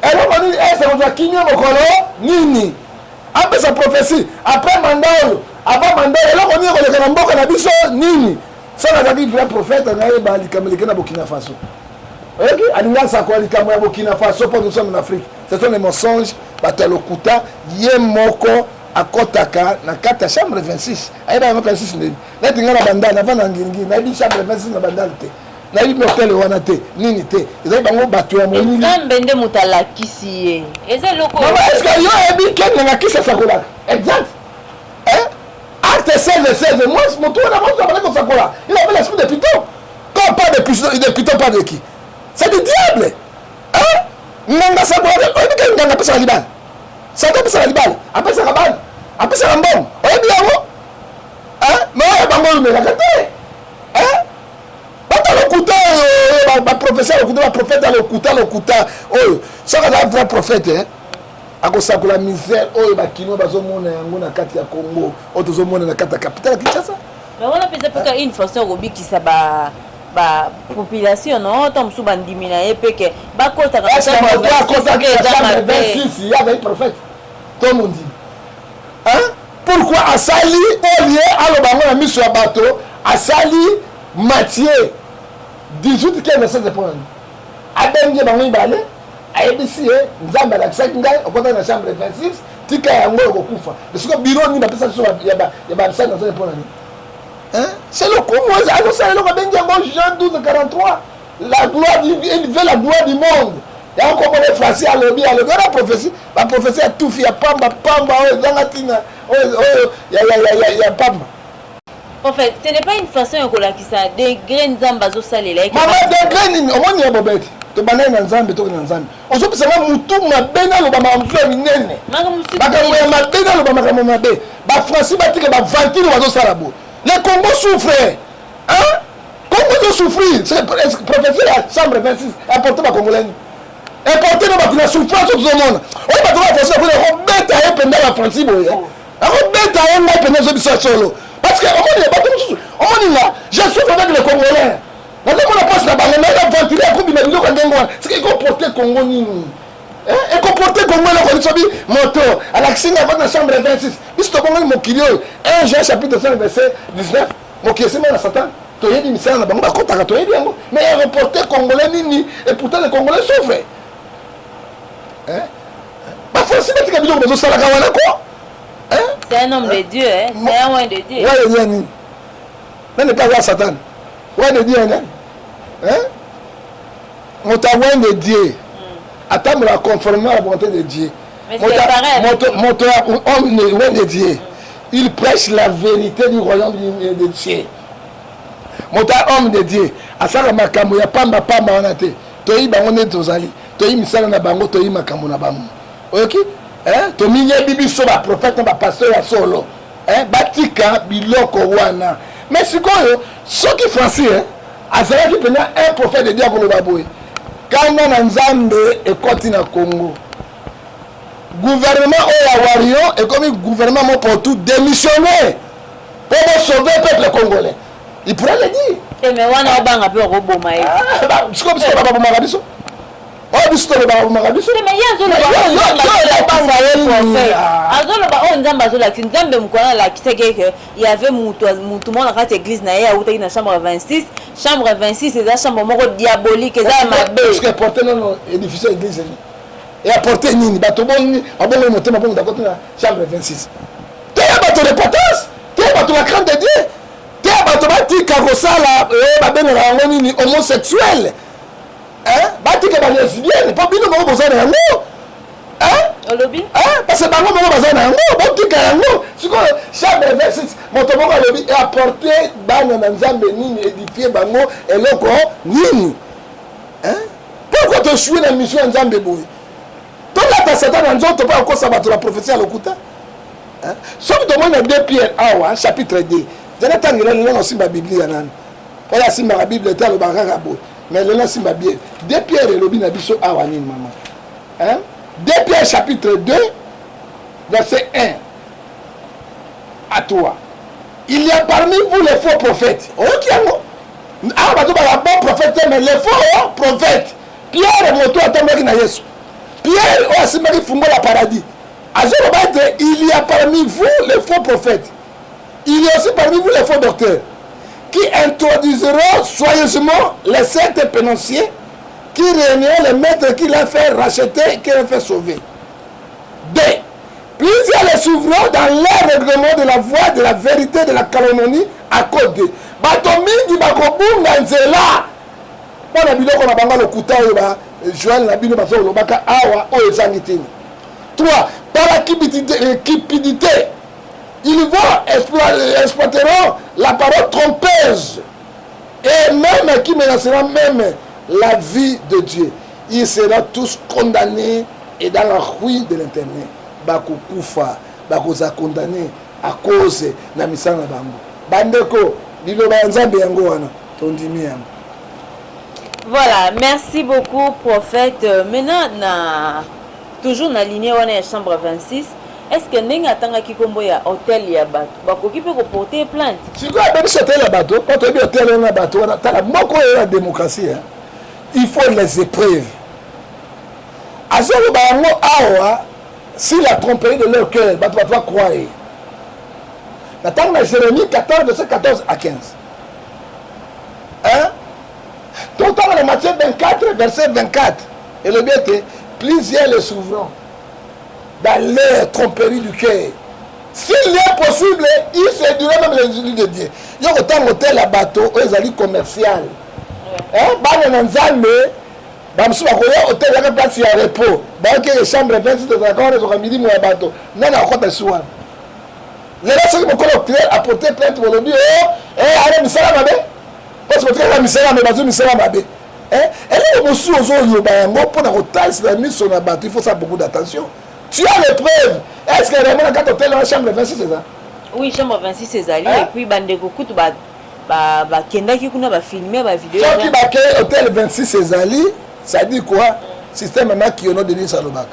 et on dit est on doit kinyo mokolo nini après sa prophétie après mandat avant mandat et là on dit ko le mboka na biso nini ça na dit vrai prophète na yeba likameli na Burkina Faso. Ok, Alliance à quoi les Cameroun Burkina Faso pour nous sommes en Afrique. Ce sont les mensonges. Batalokuta Yemoko à Kotaka na kata chambre 26. Aïba 26 nini. Là tinga na bandana avant na ngingi. Na bi chambre 26 na bandana te. Na bi hôtel wana te. Nini te. Ils ont bango batu ya monini. Nzambende mutala kisi. Eze loko. Maman est-ce que yo ebi ken na kisa sakola? Exact. Acte 16 moi mon tour na moi ça va sakola. Il avait l'esprit de Python. Quand pas de Python pas de qui? C'est du diable. Nanga sakola oyebi nanga pesa libal. Ça doit pesa libal. Après ça rabal. Après ça rambom. Oyebi yango. Mais oyebi bango me la kate. Bata lokuta ba prophétie prophétie lokuta prophète lokuta oyo soka za vrai prophète hein akosakola misère oyo bakino bazomona yango na kati ya Congo oyo tozomona na kati ya capitale Kinshasa. Mais on a peut-être une façon robikisa ba population non tant musu bandimi na ye peke bakota ka chambre 26 il y avait prophète tout le monde dit hein pourquoi asali au lieu alobango na miso ya bato asali Matthieu 18 qui verset de prendre abengi bango ibale ayebisi ye nzambe alakisaki ngai okota na chambre 26 tika yango okokufa esiko biro ni bapesa biso ya babisani na zone mpona nini hein c'est le Congo azosala eloko abengi yango Jean 12:43 la gloire il veut la gloire du monde ya komona Francis alobi na prophétie ba prophétie ya tufi ya pamba oyo ezanga tina oyo ya pamba. En fait, ce n'est pas une façon de ça degré nzamba zo salela. Maman degré ni omoni ya bobeti. To banana na nzambe to na nzambe. Ozopesa mutu mabena lo ba mamuzo minene. Makambo ya mabena lo ba makambo mabe. Ba Francis batika ba vantile wazo salabo. Le Congo souffre. Hein? Congo souffrir. C'est prophétie la chambre 26 apporter ba congolais. Importer no ba kuna souffrance tout le monde. On va trouver forcer pour le beta et pendant la Francis boye. Alors beta et moi pendant zo biso solo. Parce que je souffre avec les Congolais. On a pas la banane, on a ventilé un coup de million de c'est qu'il faut porter Congo Nini. Et qu'on porte Congo, on a dit moto, à l'accès avant la chambre 26. Puisque Congo, mon kilo, 1 Jean chapitre 5, verset 19, mon qui est à Satan. Tu as dit, mais c'est un bon contact, tu as dit, mais il a reporté Congolais Nini, et pourtant les Congolais souffrent. Bah, forcément, tu as dit, mais ça la gawana quoi? C'est un homme de Dieu, hein? C'est un homme de Dieu. Ouais, il y a ni. Mais n'est pas voir Satan. Ouais, de Dieu, hein? On t'a ouais de Dieu. Attends, me la conformer à la volonté de Dieu. Mais c'est pareil. Mon homme de Dieu. Il prêche la vérité du royaume de Dieu. Mon homme de Dieu. À ça, la makambo, ya pamba on a été. Toi, on est tozali. Toi, misala na bango, toi, makambo na bango. Ok? Hein to minye bibi so ba prophète ba pasteur ya solo hein batika biloko wana mais sikoyo soki Francis hein azalaki pena un prophète de Dieu ko loba boye kana na nzambe ekoti na Congo gouvernement oya wario et comme gouvernement mo pour tout démissionner pour sauver le peuple congolais il pourrait le dire mais wana obanga pe roboma ye sikoyo biso ba bomaka biso oh biso to ba bomaka biso mais yazo lo nzamba zo la nzambe mkwana la kiseke que il y avait mutu monde na kati église na ye ya utaki na chambre 26 c'est la chambre moko diabolique ça mabe parce que porter non édifice église et apporter nini bato boni abongo motema bongo d'accord na chambre 26 te bato de potence te bato la crainte de Dieu te bato batika kosala ba benga yango nini homosexuel hein batika ba lesbienne pas bino moko bozana yango hein lobby parce que bango moko bazana yango botika yango siko chambre 26 moto moko lobby et apporter bana na nzambe nini édifier bango eloko nini hein pourquoi te jouer la mission ya nzambe boye donc là ta Satan en nzoto pas ko sabato la prophétie à lokuta hein soki to mona 2 Pierre awa chapitre 2 jana tangela lelo simba biblia ya nani oya simba la bible talo bakaka boye mais lelo simba bien 2 Pierre elobi na biso awa nini maman hein 2 Pierre chapitre 2 verset 1 à toi il y a parmi vous les faux prophètes ok yango ah bato ba bon prophète mais les faux prophètes Pierre moto atamaki na Yesu Pierre o asimaki fungo la paradis azolo bate il y a parmi vous les faux prophètes il y a aussi parmi vous les faux docteurs qui introduiront soigneusement les sectes pénitenciers qui réuniront les maîtres qui l'a fait racheter, qui l'a fait sauver. 2. Plusieurs les suivront dans leur règlement de la voie de la vérité de la calomnie à cause de Batomingi bakobunga nzela. Bona biloko na banga lokuta oyo ba Joël na bino bazo lobaka awa oyo ezangitini. 3. Par la cupidité, ils exploiteront la parole trompeuse et même qui menacera même la vie de Dieu. Ils seront tous condamnés et dans la ruine de l'internet. Bako kufa, bako za condamné à cause na misana bango. Bandeko, lilo ba nzambe yango wana, tondimi yango. Voilà, merci beaucoup, prophète. Maintenant, toujours dans la lignée, on est à chambre 26. Est-ce que vous avez un hôtel et un bateau? Vous pouvez porter plainte? Si vous avez un hôtel et un bateau, quand vous avez un hôtel et un bateau, la démocratie. Il faut les épreuves. S'il a trompé de leur cœur, tu vas croire. Dans Jérémie 14, verset 14 à 15. Hein? Tout le temps dans Matthieu 24, verset 24. Et le bien est, plusieurs les souverains dans leur tromperie du cœur. S'il est possible, il séduirait même les élus de Dieu. Il y a autant d'hôtels à bateau, ils allaient commercial. Bah, dans Nzambe, bah, monsieur, il y a hôtel, il y a une place à repos. Bah, il y a une chambre 26 de d'accord, ils ont midi, moi, bateau. Non, non, on va les gens qui me connaissent à porter plainte pour le dire, allez, monsieur, la parce que la misère, mais bazou misère mabé. Elle est aussi aux autres bayango pour la taille la mise sur la bateau. Il faut ça beaucoup d'attention. Tu as les preuves. Est-ce que vraiment quand hôtel dans la chambre 26 c'est ça? Oui, chambre 26 c'est ça. Et puis bande kokutu ba kenda ki kuna ba filmer ba vidéo. Ce qui ba hôtel 26 c'est Zali, ça dit quoi? Système maintenant qui honore Denis Salobak.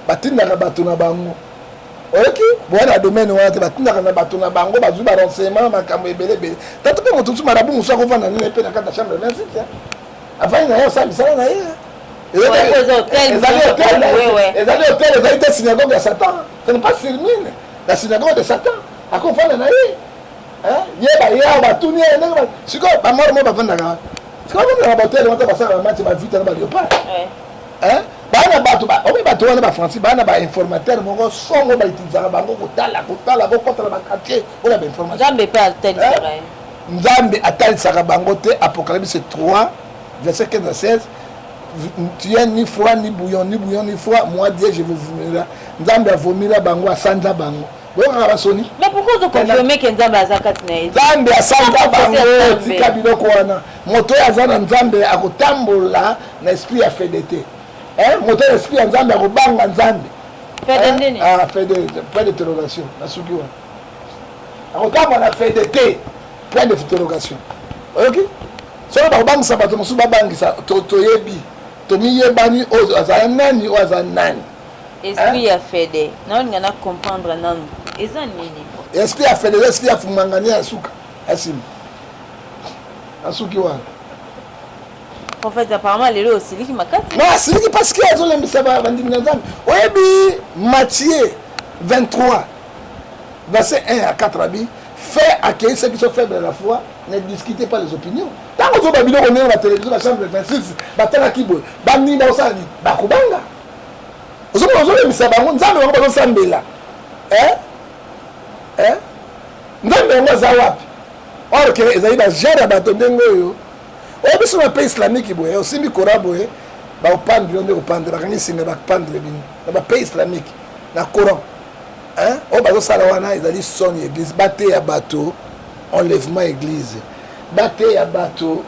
Batinda na bateau na bango. Ok, voilà domaine où on a na bateau na bango bazu ba renseignement makambo ebele bele. Tant que mon tout marabout musa ko vana na pe na kata chambre 26. Avant il y a ça misala na hier. Les hôtels, les synagogues de Satan. Ce n'est pas Sirmine, la synagogue de Satan. À quoi on a eu? Il y a tout le monde. C'est quoi? Pas mort, moi, pas vendre. C'est quoi? On va hôtel, on va passer à la match, on va vite, on va aller au parc. Bana bato ba omi bato wana ba Francis bana ba informateur moko songo ba itizaka bango kotala ba kotala ba quartier ona ba information Nzambe pe atalisaka Nzambe atalisaka bango te. Apocalypse 3 verset 15 à 16. Tu es ni foi ni bouillon ni foi, moi Dieu je vous vomira. Nzambe a vomira bango a sanda bango. Mais pourquoi vous confirmez que Nzambe a zakatine? Nzambe a sanda bango tika biloko wana. Moto ya zana Nzambe akotambola na esprit ya fidélité. Moto ya esprit ya Nzambe akobanga Nzambe. Fidélité. Ah, fidélité, point d'interrogation. Na suki wana. Akotambola na fidélité, point d'interrogation. OK? Soki bakobangisa bato mosusu babangisa toyebi tomiyebani oyo azala nani oyo azala nani. Esprit ya fede naolinga na comprendre nanu eza nini? Esprit ya fede esprit ya fumangani ya suka asimi asuki wana. En fait apparemment lelo osiliki makasi. Non asiliki parce que azolembisa bandimi na Nzambe. Oyebi Matthieu 23 verset 1 à 4 abi. Fais accueillir ceux qui sont faibles de la foi, ne discutez pas les opinions. Tant que vous avez la télévision, la chambre 26, batala kibo, bani na osani, bakubanga. Vous avez mis ça bango, nzambe bango bazo sambela. Nzambe bango zawapi. Or que ezali ba jara bato ndengo yo. O biso na pays islamique boye, aussi mi korabo e, ba opandre onde opandre, bakangi singa ba pandre bino. Na ba pays islamique, na Coran. On va dire que son église, bâté à bateau, enlèvement église, bâté à bateau,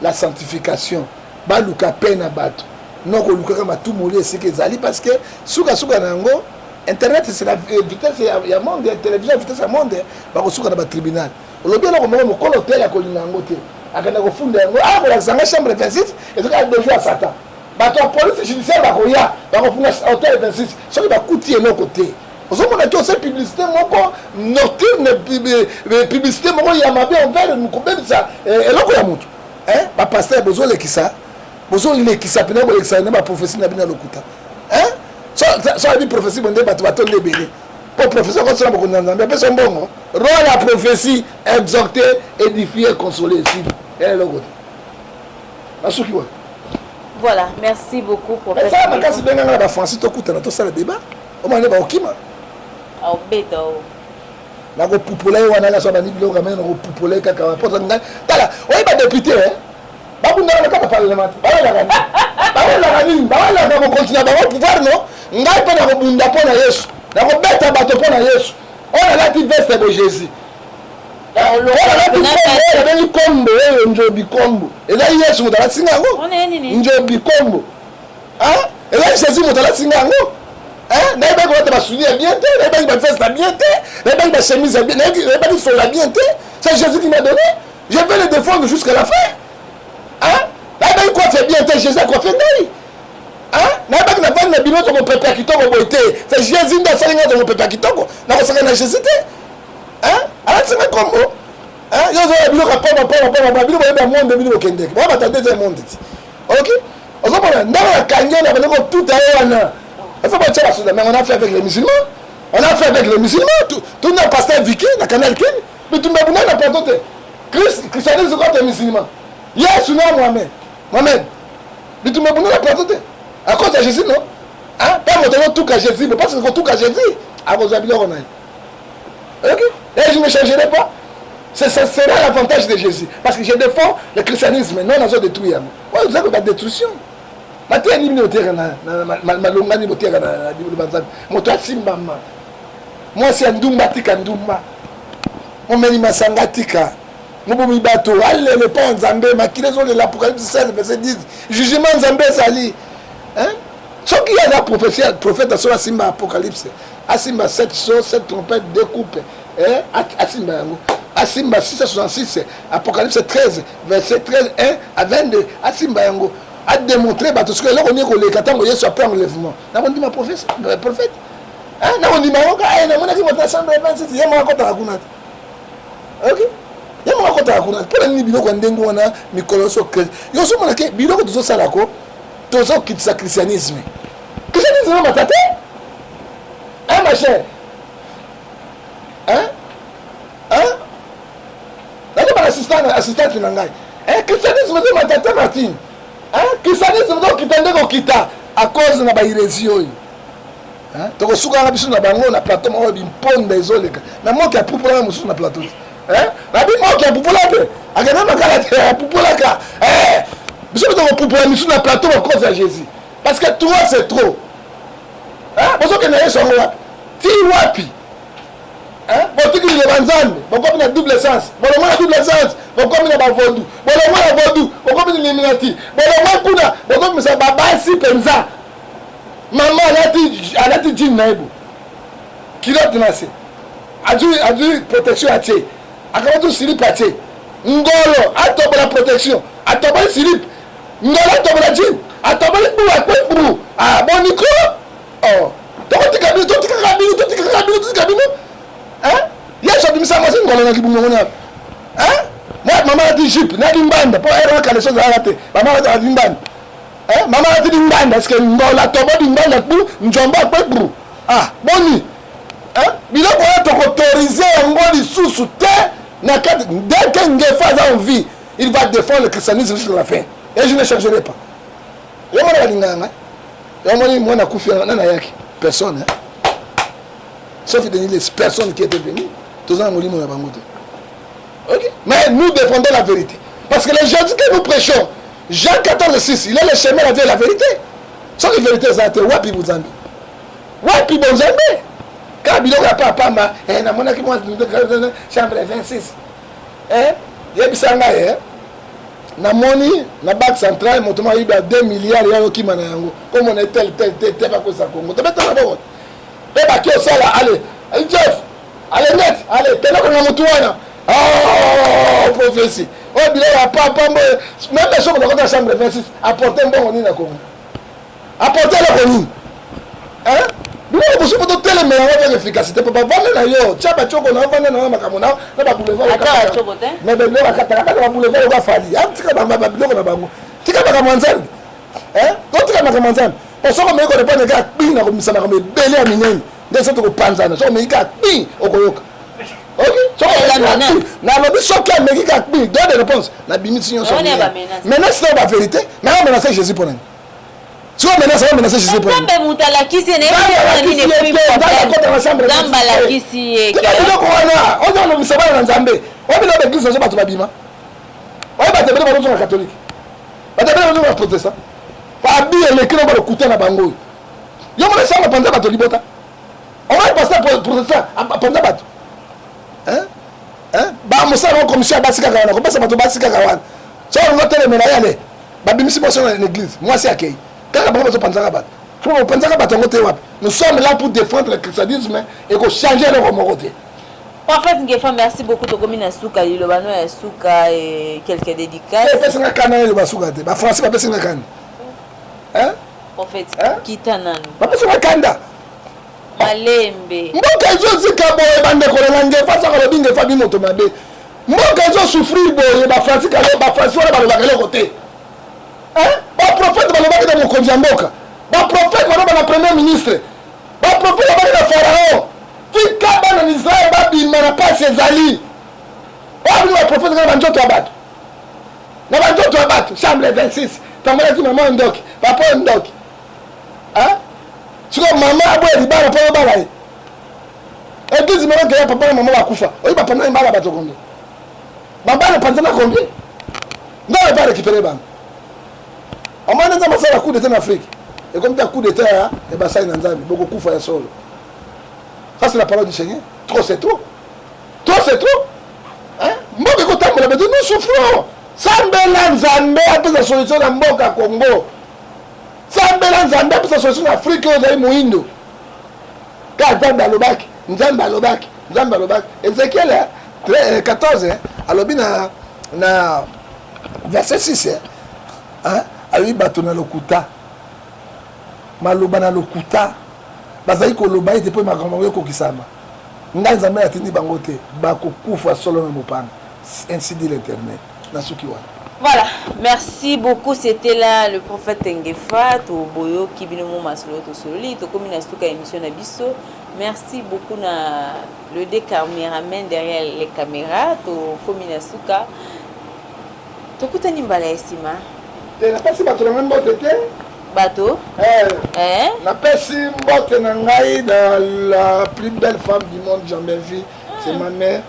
la sanctification, baluka peine à bateau. Non, on a tout moulé, c'est que Zali, parce que souka nango, internet c'est la vitesse, il y a monde, la télévision, vitesse à monde, on souka dans le tribunal. On a bien là, on a un hôtel à Kolinangote, à Kanagofunde, on a la chambre 26, et on a 2 jours à Satan. Bateau police judiciaire, on a un hôtel 26, ce qui va coûter de l'autre côté. Vous avez dit que publicité nocturne, publicité yamabe envers nous comme ça et là quoi mutu ba pasteur besoin le kisa pena bo lekisa na ba prophétie na bina lokuta ça dit prophétie bonde ba to ndebele pour prophétie ko sala ko nzambe pe sombongo roi la prophétie exhorter édifier consoler ici et le côté asuki wa voilà merci beaucoup pour ça makasi benga na ba Francis to kuta na to sala débat o mane ba okima au béto na ko populaire wana la so ba ni biloko mais na ko populaire kaka ba pota ngai tala oyi ba député ba bunda na kata parlement ba la ko continuer ba ko pouvoir no ngai pe na ko bunda pona Yesu na ko beta bato pona Yesu on a la petite veste de Jésus on a la kombo njobi kombo eza Yesu mutala singa ngo njobi kombo eza Jésus mutala singa ngo n'avez pas de souliers bien, n'avez pas de veste bien, n'avez pas de chemise bien, n'avez pas de sola bien. C'est Jésus qui m'a donné. Je vais le défendre jusqu'à la fin. N'avez ngai coiffe bien te Jésus coiffe ngai nayebaki na vandi na bino tokopepe ya kitoko boye te c'est Jésus nde asali ngai tokopepe ya kitoko nakosaka na Jésus te alati ngai kombo yo ozoya biloko apoma bino boyeba monde bino bokendeke boya bata deuxième monde ti ok ozomona ndenge nakangi na bandeko tuta ye wana efa botia basoda mais on a fait avec les musulmans on a fait avec les musulmans tout na pasteur Vicky na canal Ken bitumba buna na plateau te christianisme contre musulman Yesu na Mohamed bitumba buna na plateau te à cause de Jésus non pas moto tout ka Jésus mais parce que tout ka Jésus à cause de biloko na ok et je ne changerai pas ça sera l'avantage de Jésus parce que je défends le christianisme non on a détruit moi vous avez la destruction matin ni mino terre na malongani bo terre na banzambe moto asimba moi c'est ndumba tika ndumba omeni masanga tika mobomi bato alele pa nzambe makilezo de l'Apocalypse 16 verset 10 jugement nzambe sali soki il y a un prophète sur asimba Apocalypse asimba 7 choses 7 trompettes découpes asimba yango asimba 666 Apocalypse 13 verset 13 1 à 22 asimba yango a démontré parce que là on est collé quand on est après enlèvement na on dit ma prophète na on dit ma na mona ki mota chambre 26 yema akota kuna ok yema akota kuna pour ni biloko ndengo wana mikoloso que yo so mona ke biloko tozo sala ko tozo kitisa christianisme matate ma chère assistante na ngai christianisme de matata Martine christianisme donc kitande ko kita à cause na ba hérésie oyo toko suka biso na bango na plateau mo bimponda ezoleka na moki ya pupula musu na plateau na bi moki ya pupula te agana makala te ya pupula ka biso toko pupula musu na plateau à cause de Jésus parce que toi c'est trop boso ke na yeso wapi ti wapi botiki le banzambe bokomi na double sens bolongo na double sens bokomi na bavodu bolongo na vodu bokomi na illuminati bolongo kuna bokomi sa babasi penza mama alati jin na ebo kilote na se adu protection atie akabatu slip atie ngolo atobola protection atobola slip ngolo atobola jin atobola bu akwe bu boniko totika kabino yesu abimisa mwasi ngolo na kibungo na mama ati jip na dimbanda po era kale so za te mama ati dimbanda mama ati dimbanda parce que ngola to bo dimbanda ku njomba pe bru boni biloko ya to autoriser ngoli susu te na kati dès que ngefa za envie il va défendre le christianisme jusqu'à la fin et je ne changerai pas yo mona linganga yo mona mona kufia na yake personne sauf les personnes qui étaient venues tous en molimo na bango. OK, mais nous défendons la vérité parce que le Jésus que nous prêchons Jean 14:6 il est le chemin la vie et la vérité sans la vérité ça te wapi buzambi quand biloko ya papa ma na mona ki moi chambre 26 yebisanga na moni na banque centrale motoma yiba 2 milliards ya okima na yango comme on est tel pas que ça Congo te beta na bon beba ki osala allez Jeff allez net allez tena ko na mutu wana prophétie biloko ya papa même les gens dans la chambre 26 apporter bon ni na Congo apporter la connu nous on peut pas tellement mais avec efficacité papa vendre na yo tchaba choko na vendre na makamona na ba boulevard ata choko te mais ben na kataka na boulevard ba fali tika ba biloko na bango tika ba kamanzani tika ba kamanzani osoko me ko répondre ka bina ko misana ko belé ya minene ndeso to panzana so me ka bi okoyoka OK so na lobi soka me ka bi donne des réponses na bimisi nyo so maintenant c'est la vérité mais on menace Jésus pour nous si on menace Jésus pour nous Nzambe mutala kisi ne ni ne Nzamba la kisi eke ko wana on a no misaba na Nzambe on bi na l'église so batu babima on ba te bele ba no catholique ba te bele no protestant pa bi le kino ba kuta na bango yo mo sa panza batu libota on va passer protestant panza batu ba mo sa no commission basika ka wana ko pesa batu basika ka wana so on va tele mena yale ba bimisi mo na l'église moi c'est akei quand on va penser à battre nous sommes là pour défendre le christianisme et pour changer le côté Prophète Ngefa, merci beaucoup de communiquer Souka, le bano et Souka et quelques dédicaces. Et personne n'a canne le Souka, bah français pas personne n'a canne. Hein? Prophète Kitanan. Pas personne n'a canne. Malembe. Mboka ezo zika boye bande kolela Ngefa ça ko binge fa bi moto mabe. Mboka ezo souffrir boye ba français kalo ba français wala ba le côté. Hein? Ba prophète ba loba ke mokonzi ya mboka. Ba prophète ba loba na premier ministre. Ba prophète ba na pharaon. Tika bana Israël ba bima na pasi ezali. Ba bi ba prophète na banjoto abato. Na banjoto abato chambre 26. Tamala ki maman ndoki, papa ndoki. Hein? Siko mama aboye libala po bala yi. Et puis zimero ke papa na maman bakufa. Oyi papa na mbala bato combien? Baba na panzana combien? Ndao ba récupérer bam. On m'a dit ça coup d'état en Afrique. Et comme tu as coup d'état et bah ça in Nzambi, beaucoup kufa ya solo. Ça c'est la parole du Seigneur. Trop c'est trop. Trop c'est trop. Hein? Mboka ko tambola mais nous souffrons. Sambela Nzambe a la solution na mboka Congo. Sambela Nzambe a la solution en Afrique aux aïe Moindo. Ka Nzambe alobaki, Nzambe alobaki, Nzambe alobaki. Ézéchiel 14 alobi na verset 6 hein? Alobi bato na lokuta. Maloba na lokuta. Bazali koloba ete po makambo ekokisama. Ngai Nzambe atindi bango te, bakokufa solo na mopanga. Ainsi dit l'Éternel. Voilà, merci beaucoup. C'était là le prophète Ngefa, Boyo, Kibinomo Masolo, Tosoli, Tokomina Stuka émission Nabiso. Merci beaucoup na le caméraman derrière les caméras, Tokomina Stuka. Tokutani Mbala Estima. Tu n'as pas si bateau même botte bateau? La personne botte nangai dans la plus belle femme du monde jamais vue, c'est ma mère.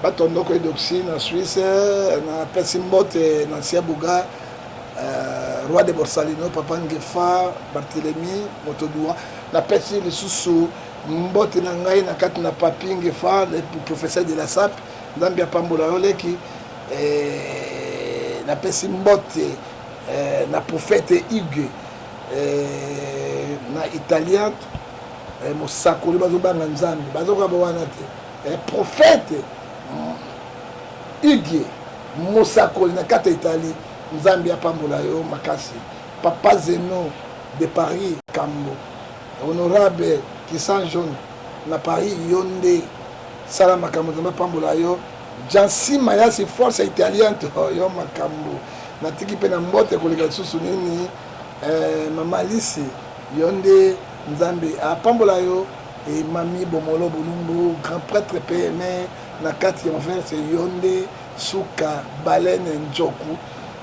Batondoko Edoxine en Suisse, na Pessimbote, na Siabouga, roi de Borsalino, Papa Ngefa, Barthélemy, Motodoua, na Pessi le Soussou, Mbote Nangai, na Kat na Papi Ngefa, le professeur de la SAP, Zambia Pambola Oleki, na Pessimbote, na prophète Hugues, na italien, Mosakoli Bazobanga Nzambi, Bazokabawanate, prophète. Hugues Mosakoli na kata Italie Nzambi apambola yo makasi Papa Zeno de Paris Kambo honorable Kissan Jaune na Paris Yonde sala makambo Nzambi apambola yo Jansi Mayasi force italienne yo makambo na tiki pe na mbote koleka susu nini mama Lisi Yonde Nzambi apambola yo et Mami Bomolo Bolumbu grand prêtre PME na 4e verse Yonde Souka Baleine Njoku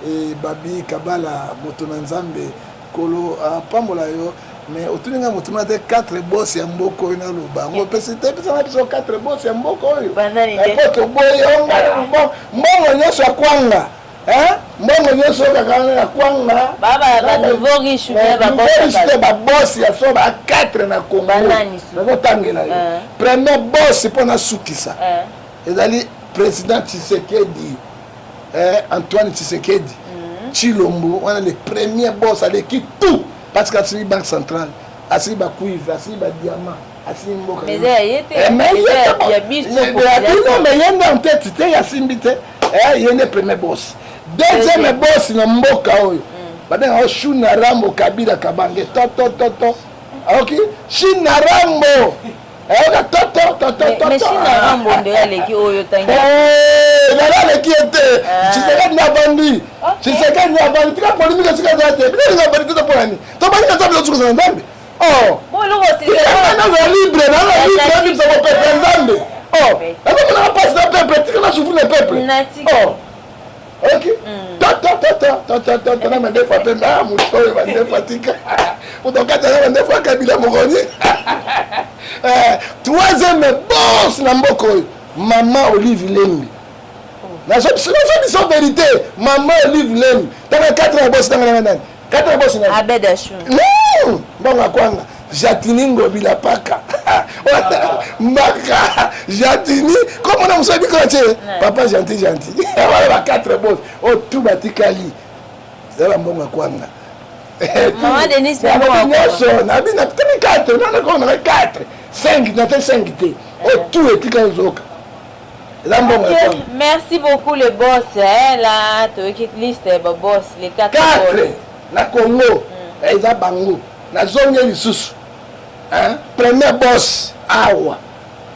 et Babi Kabala Motona Nzambe Kolo pambola yo mais otuninga motuna de 4 boss ya mboko ina loba ngo pesite pesa na biso 4 boss ya mboko yo banani de poto boyo mbongo nyoso kwanga mbongo nyoso kakana kwanga baba ba nouveau riche ba boss ya so ba 4 na Congo banani so tangela yo premier boss pona sukisa ezali président Tshisekedi Antoine Tshisekedi Chilombo on a le premier boss avec qui tout parce que c'est banque centrale assis ba cuivre assis ba diamant assis mboka mais il y a biso mais yenda en tête il y a simbite yende premier boss deuxième boss na mboka oyo babenga Shuna Rambo Kabila Kabange to OK Shina Rambo mais Shina Rambo ndele ki oyo tangi la qui était Tshisekedi na bandi Tshisekedi na bandi tika polémique sika zate bien na bandi to polani to bandi na tablo tsuko za Nzambe bon lo c'est na libre ça va peuple Nzambe alors on a pas ça peuple tika na souffle le peuple OK na mende fa pemba mutoyo bande fatika utoka tena mende fa Kabila Mokoni troisième boss na mboko maman Olive Lembi na so biso vérité maman Olive Lembi tanga 4 boss tanga nani 4 boss na Abedashu non bonga kwanga Jatini Ngobila paka Mbaka Jatini comme on a musabi koche papa gentil voilà ba 4 boss tout batikali c'est la bonga kwanga maman Denise na bonga na bina 4 na 4 5 na 5 te tout etika zoka Merci beaucoup le boss. Là, tu as une liste de boss, les 4 na Congo, eza bango. Na zonge lisusu. Premier boss awa.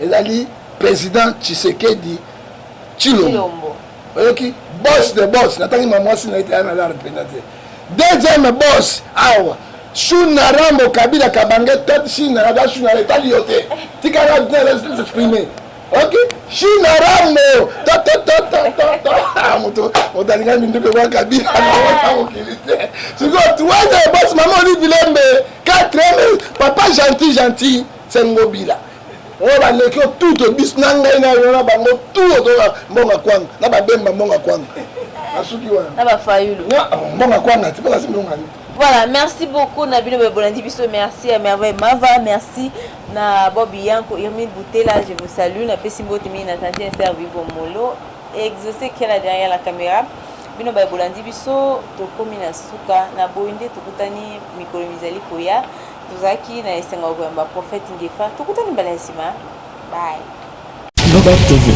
Ezali président Tshisekedi Tshilombo. Ok, boss de boss. Natangi maman si na été na la représenter. Deuxième boss awa. Shuna Rambo Kabila Kabange tête Shina Rambo Shuna l'état lioté. Tikara bien s'exprimer. Ok, Shina Rambo. Ah moto, on t'a dit que moi Kabila na okilité. Tu vois, tu vois le boss maman lui Bilembe 4 papa gentil c'est Ngobila. On va le que tout bis nanga ina yona bango tout otoka mbonga kwanga na ba bemba mbonga kwanga. Asuki wana. Na ba fayulu. Mbonga kwanga, tu peux la mbonga. Voilà, merci beaucoup Nabino Bolandi Biso, merci à Merveille Mava, merci na Bobby Yanko, Irmine Boutela, je vous salue, na Pessimbo Timi Nathalie Servi Bomolo, exaucé qui est là derrière la caméra. Bino Bolandi Biso, Tokomi na Suka, na Boinde, Tokutani Mikolo Mizali Koya, Tozaki na Esenga Okwamba, Prophète Ngefa, Tokutani Balasima. Bye. Bobette TV,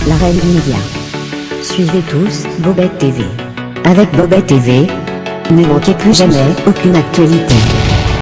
la reine du média. Suivez tous Bobette TV. Avec Bobette TV, ne manquez plus jamais aucune actualité.